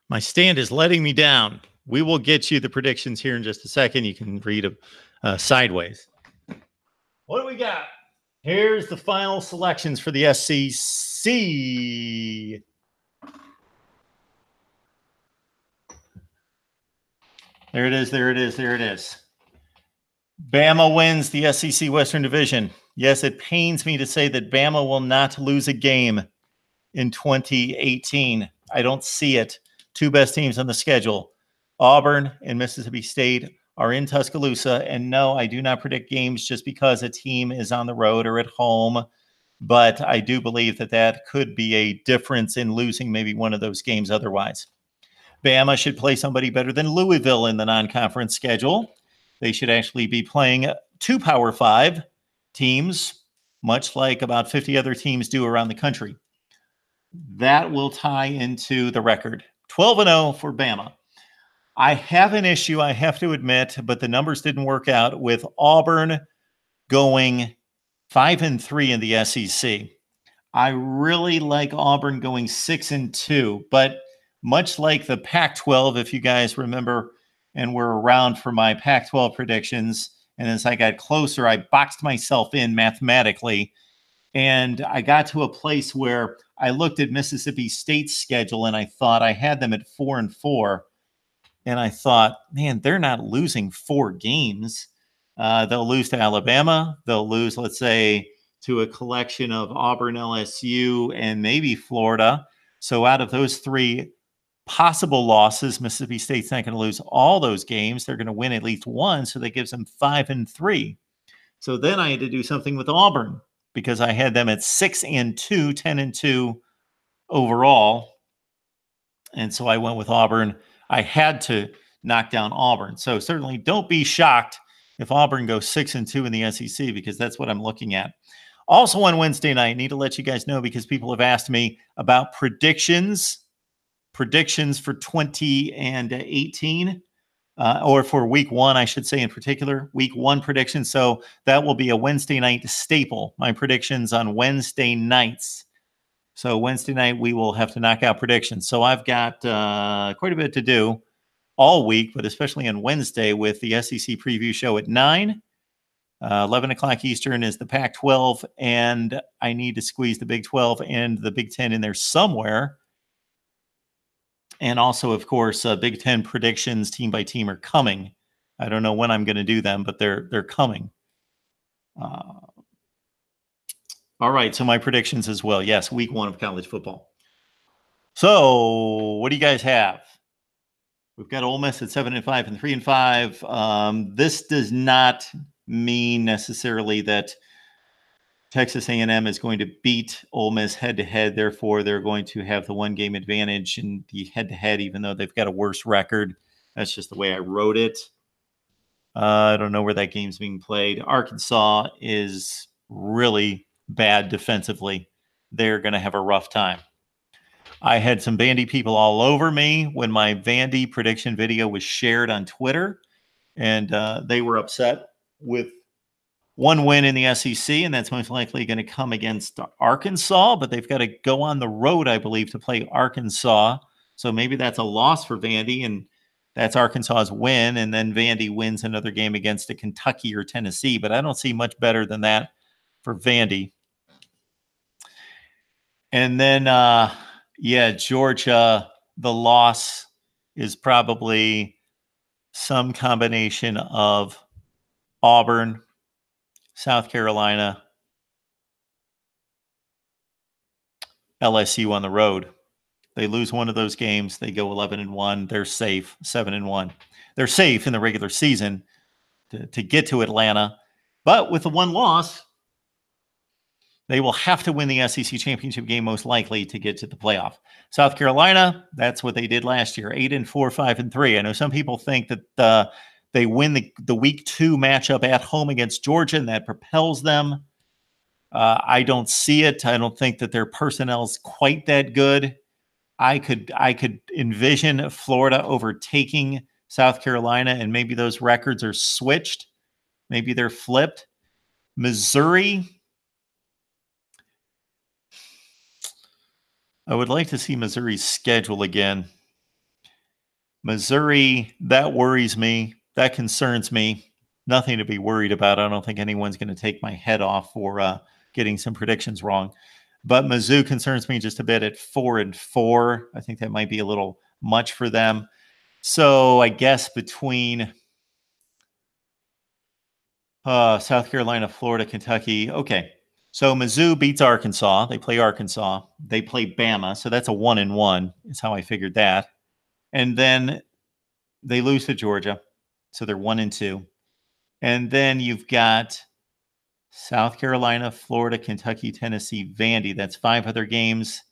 My stand is letting me down. We will get you the predictions here in just a second. You can read sideways. What do we got? Here's the final selections for the SEC. There it is. Bama wins the SEC Western Division. Yes, it pains me to say that Bama will not lose a game in 2018. I don't see it. 2 best teams on the schedule, Auburn and Mississippi State, are in Tuscaloosa. And no, I do not predict games just because a team is on the road or at home. But I do believe that could be a difference in losing maybe one of those games otherwise. Bama should play somebody better than Louisville in the non-conference schedule. They should actually be playing 2 Power 5 teams, much like about 50 other teams do around the country. That will tie into the record. 12-0 for Bama. I have an issue, I have to admit, but the numbers didn't work out with Auburn going 5-3 in the SEC. I really like Auburn going 6-2, but much like the Pac-12, if you guys remember and were around for my Pac-12 predictions. And as I got closer, I boxed myself in mathematically. And I got to a place where I looked at Mississippi State's schedule and I thought I had them at 4-4. And I thought, man, they're not losing 4 games. They'll lose to Alabama. They'll lose, let's say, to a collection of Auburn, LSU, and maybe Florida. So out of those 3 possible losses, Mississippi State's not going to lose all those games. They're going to win at least one. So that gives them 5-3. So then I had to do something with Auburn because I had them at 6-2, 10-2 overall. And so I went with Auburn. I had to knock down Auburn. So certainly don't be shocked if Auburn goes 6-2 in the SEC, because that's what I'm looking at. Also on Wednesday night, I need to let you guys know because people have asked me about predictions for 2018, or for week 1, I should say, in particular, week 1 predictions. So that will be a Wednesday night staple, my predictions on Wednesday nights. So Wednesday night, we will have to knock out predictions. So I've got quite a bit to do all week, but especially on Wednesday with the SEC preview show at 9. 11 o'clock Eastern is the Pac-12, and I need to squeeze the Big 12 and the Big 10 in there somewhere. And also, of course, Big 10 predictions team by team are coming. I don't know when I'm going to do them, but they're coming. All right, so my predictions as well. Yes, week 1 of college football. So what do you guys have? We've got Ole Miss at 7-5 and 3-5. This does not mean necessarily that Texas A&M is going to beat Ole Miss head-to-head. Therefore, they're going to have the 1-game advantage in the head-to-head, even though they've got a worse record. That's just the way I wrote it. I don't know where that game's being played. Arkansas is really bad defensively. They're going to have a rough time. I had some Vandy people all over me when my Vandy prediction video was shared on Twitter, and they were upset with 1 win in the SEC, and that's most likely going to come against Arkansas, but they've got to go on the road, I believe, to play Arkansas. So maybe that's a loss for Vandy, and that's Arkansas's win, and then Vandy wins another game against a Kentucky or Tennessee, but I don't see much better than that for Vandy. And then, Georgia, the loss is probably some combination of Auburn, South Carolina, LSU on the road. They lose one of those games, they go 11-1. They're safe, 7-1. They're safe in the regular season to get to Atlanta. But with the 1 loss, they will have to win the SEC championship game most likely to get to the playoff. South Carolina, that's what they did last year, 8-4, 5-3. I know some people think that they win the week 2 matchup at home against Georgia, and that propels them. I don't see it. I don't think that their personnel is quite that good. I could envision Florida overtaking South Carolina, and maybe those records are switched. Maybe they're flipped. Missouri, I would like to see Missouri's schedule again. Missouri, that worries me. That concerns me. Nothing to be worried about. I don't think anyone's going to take my head off for getting some predictions wrong. But Mizzou concerns me just a bit at 4-4. I think that might be a little much for them. So I guess between South Carolina, Florida, Kentucky. Okay. So Mizzou beats Arkansas. They play Arkansas. They play Bama. So that's a 1-1 is how I figured that. And then they lose to Georgia. So they're 1-2. And then you've got South Carolina, Florida, Kentucky, Tennessee, Vandy. That's 5 other games.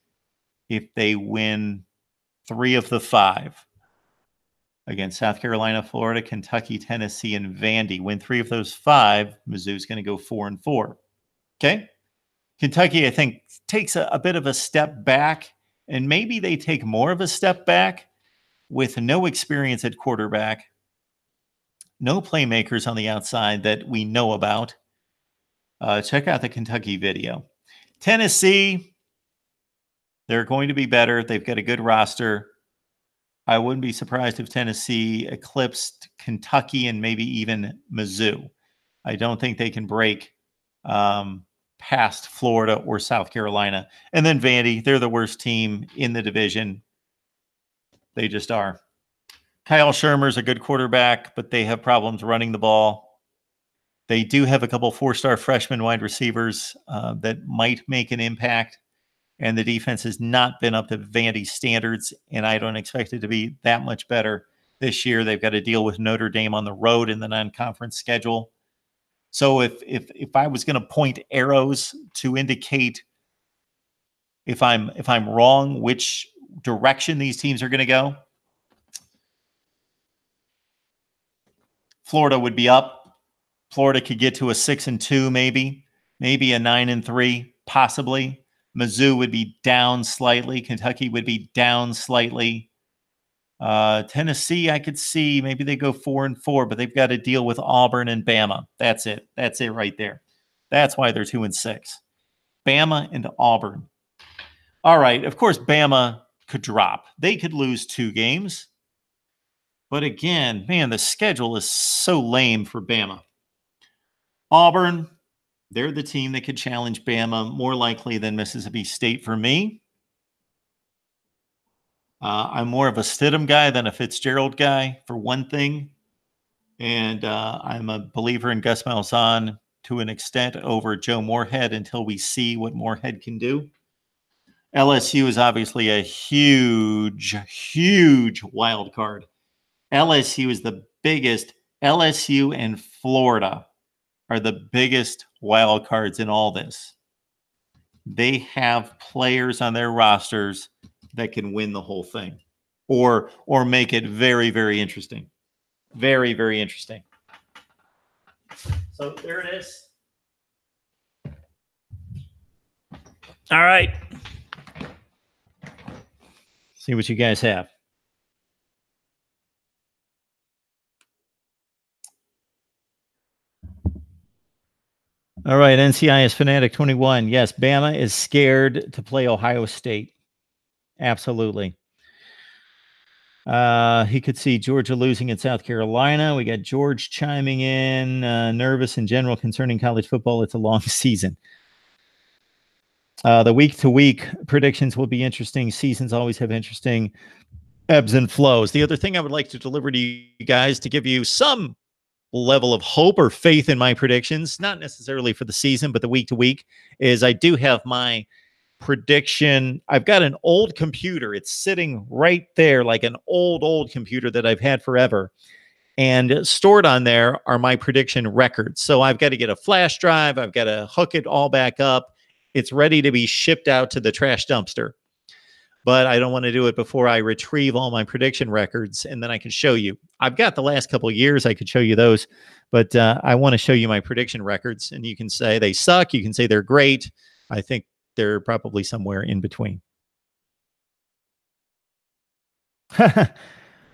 If they win 3 of the 5 against South Carolina, Florida, Kentucky, Tennessee, and Vandy, win 3 of those 5, Mizzou's going to go 4-4. Okay? Kentucky, I think, takes a bit of a step back, and maybe they take more of a step back with no experience at quarterback, no playmakers on the outside that we know about. Check out the Kentucky video. Tennessee, they're going to be better. They've got a good roster. I wouldn't be surprised if Tennessee eclipsed Kentucky and maybe even Mizzou. I don't think they can break past Florida or South Carolina. And then Vandy, they're the worst team in the division. They just are. Kyle Shermer's a good quarterback, but they have problems running the ball. They do have a couple four-star freshman wide receivers that might make an impact. And the defense has not been up to Vandy's standards, and I don't expect it to be that much better this year. They've got to deal with Notre Dame on the road in the non-conference schedule. So if I was going to point arrows to indicate if I'm wrong, which direction these teams are going to go, Florida would be up. Florida could get to a 6-2, maybe a 9-3, possibly. Mizzou would be down slightly. Kentucky would be down slightly. Tennessee, I could see maybe they go 4-4, but they've got to deal with Auburn and Bama. That's it. That's it right there. That's why they're 2-6. Bama and Auburn. All right. Of course, Bama could drop. They could lose 2 games. But again, man, the schedule is so lame for Bama. Auburn, they're the team that could challenge Bama more likely than Mississippi State for me. I'm more of a Stidham guy than a Fitzgerald guy, for one thing. And I'm a believer in Gus Malzahn to an extent over Joe Moorhead until we see what Moorhead can do. LSU is obviously a huge, huge wild card. LSU is the biggest. LSU and Florida are the biggest wild cards in all this. They have players on their rosters that can win the whole thing or make it very, very interesting. Very, very interesting. So there it is. All right. See what you guys have. All right, NCIS Fanatic 21. Yes, Bama is scared to play Ohio State. Absolutely. He could see Georgia losing in South Carolina. We got George chiming in, nervous in general concerning college football. It's a long season. The week-to-week predictions will be interesting. Seasons always have interesting ebbs and flows. The other thing I would like to deliver to you guys to give you some level of hope or faith in my predictions, not necessarily for the season, but the week-to-week, is I do have my prediction. I've got an old computer. It's sitting right there like an old computer that I've had forever. And stored on there are my prediction records. So I've got to get a flash drive. I've got to hook it all back up. It's ready to be shipped out to the trash dumpster. But I don't want to do it before I retrieve all my prediction records, and then I can show you. I've got the last couple of years. I could show you those, but I want to show you my prediction records, and you can say they suck. You can say they're great. I think they're probably somewhere in between.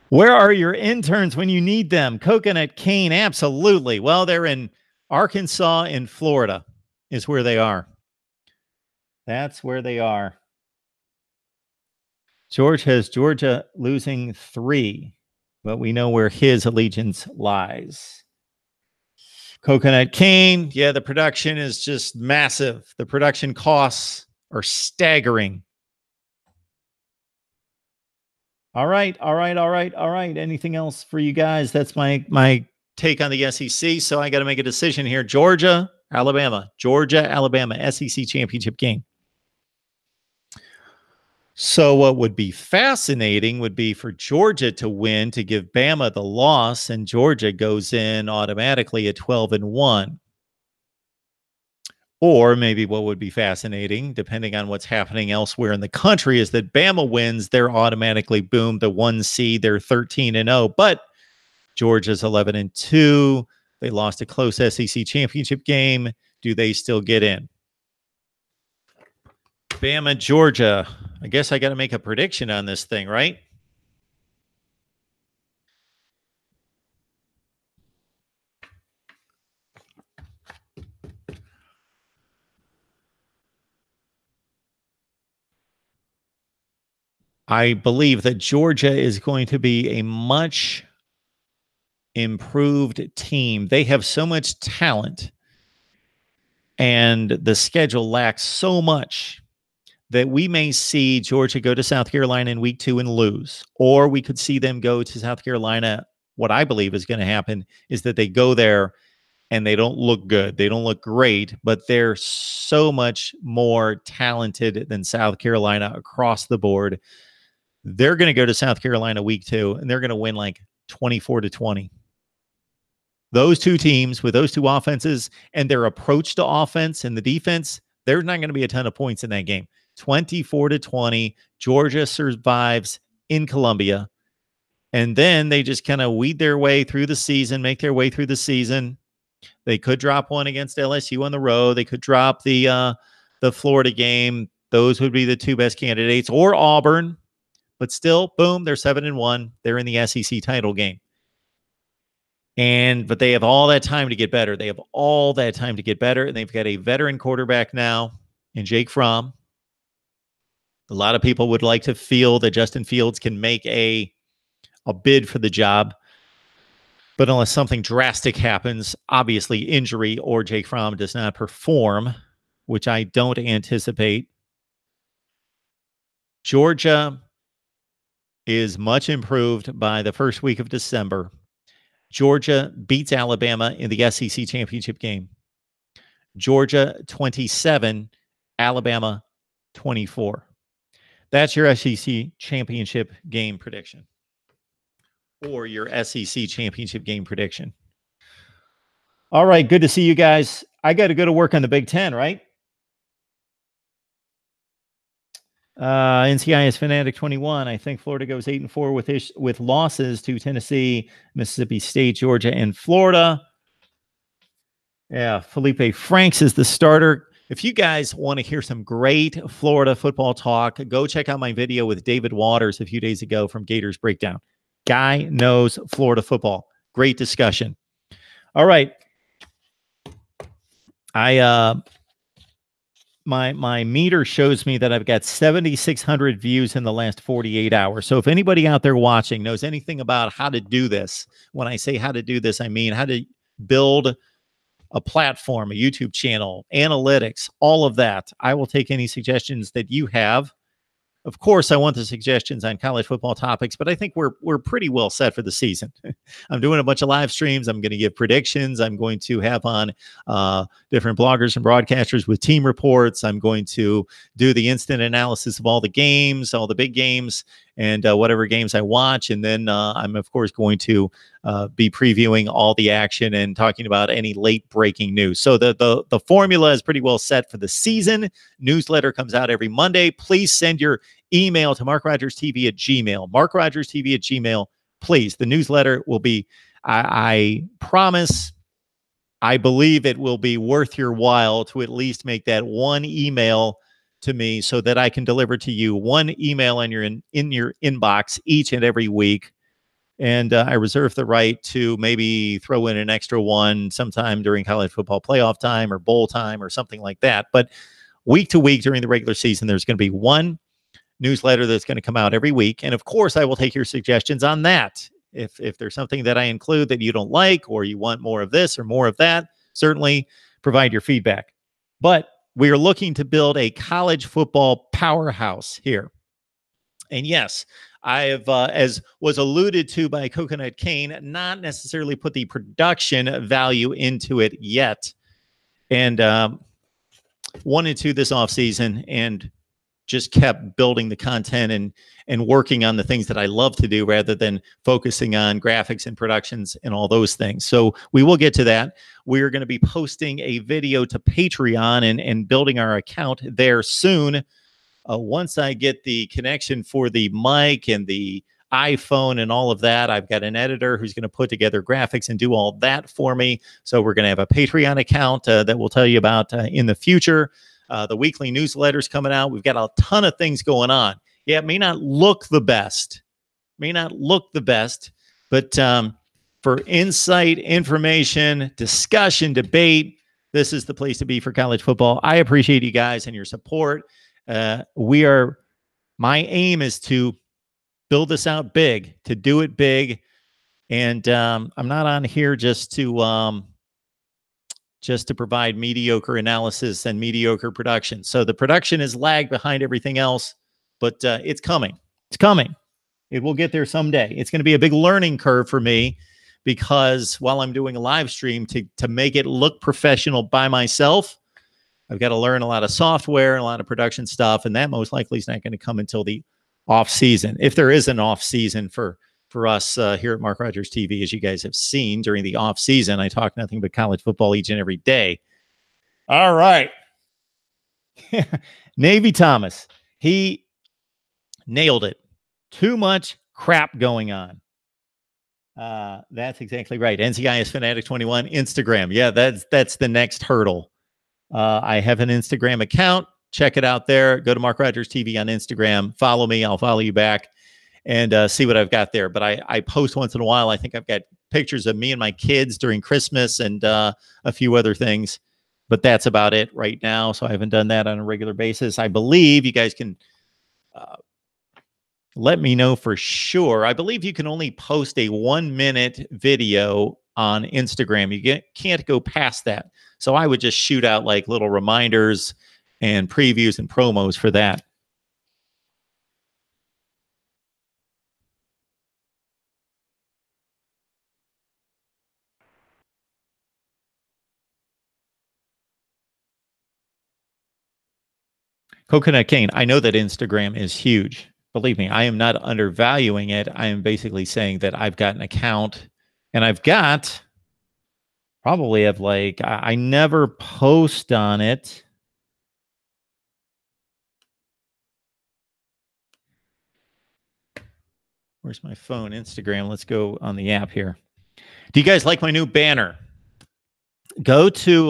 Where are your interns when you need them? Coconut Cane, absolutely. Well, they're in Arkansas and Florida is where they are. That's where they are. George has Georgia losing 3, but we know where his allegiance lies. Coconut Cane, yeah, the production is just massive. The production costs are staggering. All right. Anything else for you guys? That's my take on the SEC. So I got to make a decision here. Georgia, Alabama, SEC championship game. So what would be fascinating would be for Georgia to win to give Bama the loss, and Georgia goes in automatically at 12-1. Or maybe what would be fascinating, depending on what's happening elsewhere in the country, is that Bama wins, they're automatically, boom, the 1 seed, they're 13-0. But Georgia's 11-2. They lost a close SEC championship game. Do they still get in? Bama, Georgia. I guess I got to make a prediction on this thing, right? I believe that Georgia is going to be a much improved team. They have so much talent, and the schedule lacks so much that we may see Georgia go to South Carolina in week 2 and lose, or we could see them go to South Carolina. What I believe is going to happen is that they go there and they don't look good. They don't look great, but they're so much more talented than South Carolina across the board. They're going to go to South Carolina week 2 and they're going to win like 24-20. Those two teams with those two offenses and their approach to offense and the defense, there's not going to be a ton of points in that game. 24-20. Georgia survives in Columbia. And then they just kind of weed their way through the season, make their way through the season. They could drop one against LSU on the road. They could drop the Florida game. Those would be the two best candidates, or Auburn. But still, boom, they're 7-1. They're in the SEC title game. But they have all that time to get better. They have all that time to get better. And they've got a veteran quarterback now in Jake Fromm. A lot of people would like to feel that Justin Fields can make a bid for the job. But unless something drastic happens, obviously injury, or Jake Fromm does not perform, which I don't anticipate, Georgia is much improved by the first week of December. Georgia beats Alabama in the SEC championship game. Georgia 27, Alabama 24. That's your SEC championship game prediction, or your SEC championship game prediction. All right, good to see you guys. I got to go to work on the Big Ten, right? NCIS Fanatic 21. I think Florida goes 8-4 with losses to Tennessee, Mississippi State, Georgia, and Florida. Yeah, Felipe Franks is the starter. If you guys want to hear some great Florida football talk, go check out my video with David Waters a few days ago from Gators Breakdown. Guy knows Florida football. Great discussion. All right. My meter shows me that I've got 7,600 views in the last 48 hours. So if anybody out there watching knows anything about how to do this, when I say how to do this, I mean how to build a platform, a YouTube channel, analytics, all of that. I will take any suggestions that you have. Of course, I want the suggestions on college football topics, but I think we're pretty well set for the season. I'm doing a bunch of live streams. I'm going to give predictions. I'm going to have on different bloggers and broadcasters with team reports. I'm going to do the instant analysis of all the games, all the big games, and whatever games I watch. And then I'm, of course, going to be previewing all the action and talking about any late breaking news. So the formula is pretty well set for the season. Newsletter comes out every Monday. Please send your email to MarkRogersTV at Gmail. MarkRogersTV at Gmail. Please, the newsletter will be, I promise, I believe it will be worth your while to at least make that one email to me so that I can deliver to you one email in your inbox each and every week. And I reserve the right to maybe throw in an extra one sometime during college football playoff time or bowl time or something like that. But week to week during the regular season, there's going to be one newsletter that's going to come out every week. And of course, I will take your suggestions on that. If there's something that I include that you don't like, or you want more of this or more of that, certainly provide your feedback. But we are looking to build a college football powerhouse here. And yes, I have, as was alluded to by Coconut Kane, not necessarily put the production value into it yet. And wanted to this offseason, and just kept building the content and working on the things that I love to do rather than focusing on graphics and productions and all those things. So we will get to that. We're going to be posting a video to Patreon and building our account there soon. Once I get the connection for the mic and the iPhone and all of that, I've got an editor who's going to put together graphics and do all that for me. So we're going to have a Patreon account that we'll tell you about in the future. The weekly newsletter's coming out. We've got a ton of things going on. Yeah, it may not look the best, but for insight, information, discussion, debate, this is the place to be for college football. I appreciate you guys and your support. We are My aim is to build this out big, to do it big. And I'm not on here just to provide mediocre analysis and mediocre production. So the production is lagged behind everything else, but it's coming. It's coming. It will get there someday. It's going to be a big learning curve for me because while I'm doing a live stream to make it look professional by myself, I've got to learn a lot of software and a lot of production stuff, and that most likely is not going to come until the off season, if there is an off season for us here at Mark Rogers TV. As you guys have seen during the off season, I talk nothing but college football each and every day. All right, Navy Thomas, he nailed it. Too much crap going on. That's exactly right. NCIS Fanatic 21 Instagram. Yeah, that's the next hurdle. I have an Instagram account. Check it out there. Go to Mark Rogers TV on Instagram. Follow me. I'll follow you back and see what I've got there. But I post once in a while. I think I've got pictures of me and my kids during Christmas and a few other things. But that's about it right now. So I haven't done that on a regular basis. I believe you guys can let me know for sure. I believe you can only post a 1-minute video on Instagram. You can't go past that. So I would just shoot out like little reminders and previews and promos for that. Coconut Cane, I know that Instagram is huge. Believe me, I am not undervaluing it. I am basically saying that I've got an account and I've got probably have like, I never post on it. Where's my phone? Instagram. Let's go on the app here. Do you guys like my new banner? Go to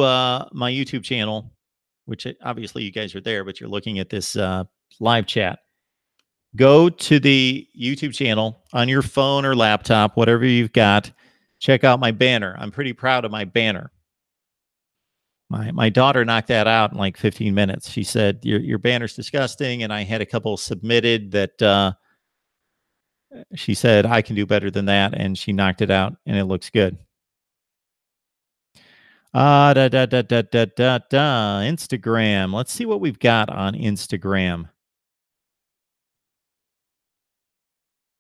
my YouTube channel, which obviously you guys are there, but you're looking at this live chat. Go to the YouTube channel on your phone or laptop, whatever you've got. Check out my banner. I'm pretty proud of my banner. My daughter knocked that out in like 15 minutes. She said, your banner's disgusting. And I had a couple submitted that she said, I can do better than that. And she knocked it out and it looks good. Instagram. Let's see what we've got on Instagram.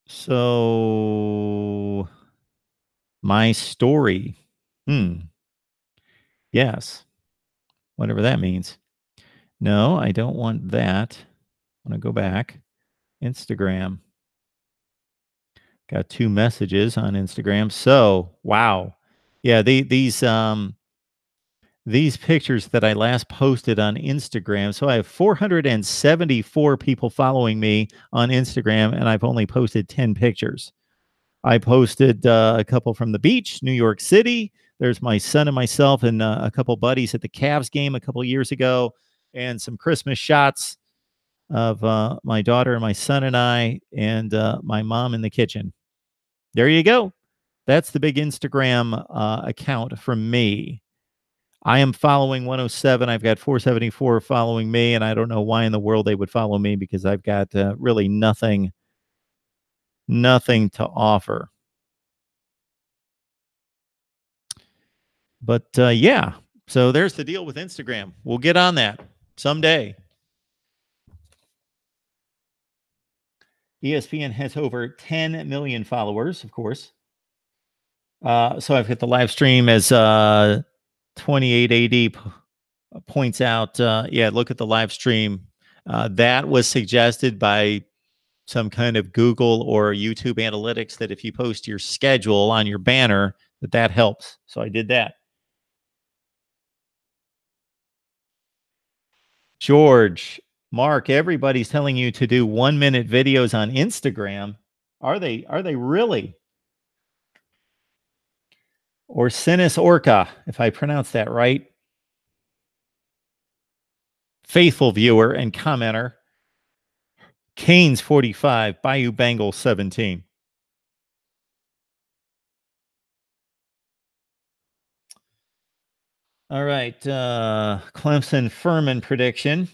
So my story. Yes. Whatever that means. No, I don't want that. I want to go back. Instagram. Got 2 messages on Instagram. So, wow. Yeah, these pictures that I last posted on Instagram. So I have 474 people following me on Instagram, and I've only posted 10 pictures. I posted a couple from the beach, New York City. There's my son and myself and a couple buddies at the Cavs game a couple years ago, and some Christmas shots of my daughter and my son and I, and my mom in the kitchen. There you go. That's the big Instagram account from me. I am following 107. I've got 474 following me, and I don't know why in the world they would follow me because I've got really nothing to offer. But yeah, so there's the deal with Instagram. We'll get on that someday. ESPN has over 10 million followers, of course. So I've got the live stream as 28AD points out. Yeah, look at the live stream. That was suggested by some kind of Google or YouTube analytics that if you post your schedule on your banner, that helps. So I did that. George, Mark, everybody's telling you to do 1-minute videos on Instagram. Are they really? Or Sinus Orca, if I pronounce that right. Faithful viewer and commenter. Canes 45, Bayou Bengal 17. All right, Clemson Furman prediction.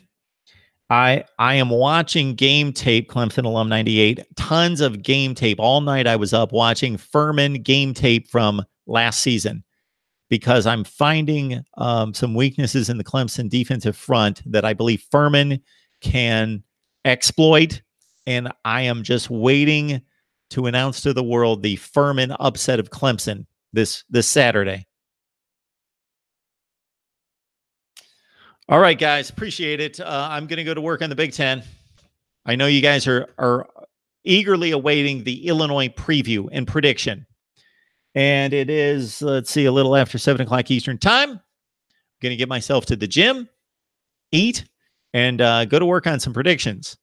I am watching game tape, Clemson Alum 98, tons of game tape. All night I was up watching Furman game tape from last season because I'm finding some weaknesses in the Clemson defensive front that I believe Furman can exploit. And I am just waiting to announce to the world the Furman upset of Clemson this Saturday. All right, guys, appreciate it. I'm going to go to work on the Big Ten. I know you guys are eagerly awaiting the Illinois preview and prediction. And it is, let's see, a little after 7 o'clock Eastern time. I'm going to get myself to the gym, eat, and go to work on some predictions.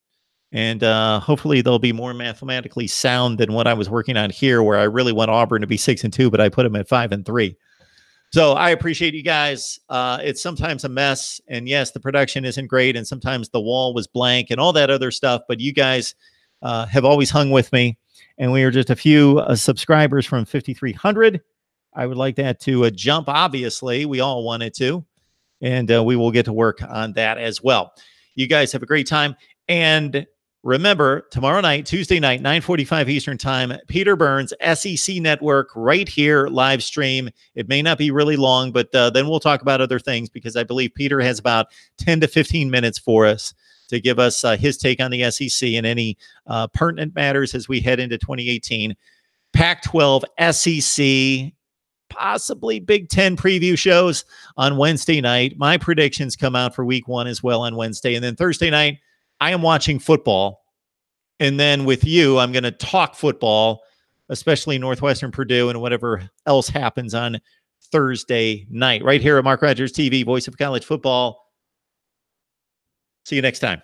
And hopefully they'll be more mathematically sound than what I was working on here, where I really want Auburn to be 6-2, but I put them at 5-3. So I appreciate you guys. It's sometimes a mess. And yes, the production isn't great. And sometimes the wall was blank and all that other stuff. But you guys have always hung with me. And we are just a few subscribers from 5,300. I would like that to jump, obviously. We all want it to. And we will get to work on that as well. You guys have a great time. And remember, tomorrow night, Tuesday night, 9:45 Eastern time, Peter Burns, SEC Network, right here, live stream. It may not be really long, but then we'll talk about other things because I believe Peter has about 10 to 15 minutes for us to give us his take on the SEC and any pertinent matters as we head into 2018. Pac-12, SEC, possibly Big Ten preview shows on Wednesday night. My predictions come out for week 1 as well on Wednesday. And then Thursday night, I am watching football. And then with you, I'm going to talk football, especially Northwestern Purdue and whatever else happens on Thursday night. Right here at Mark Rogers TV, voice of college football. See you next time.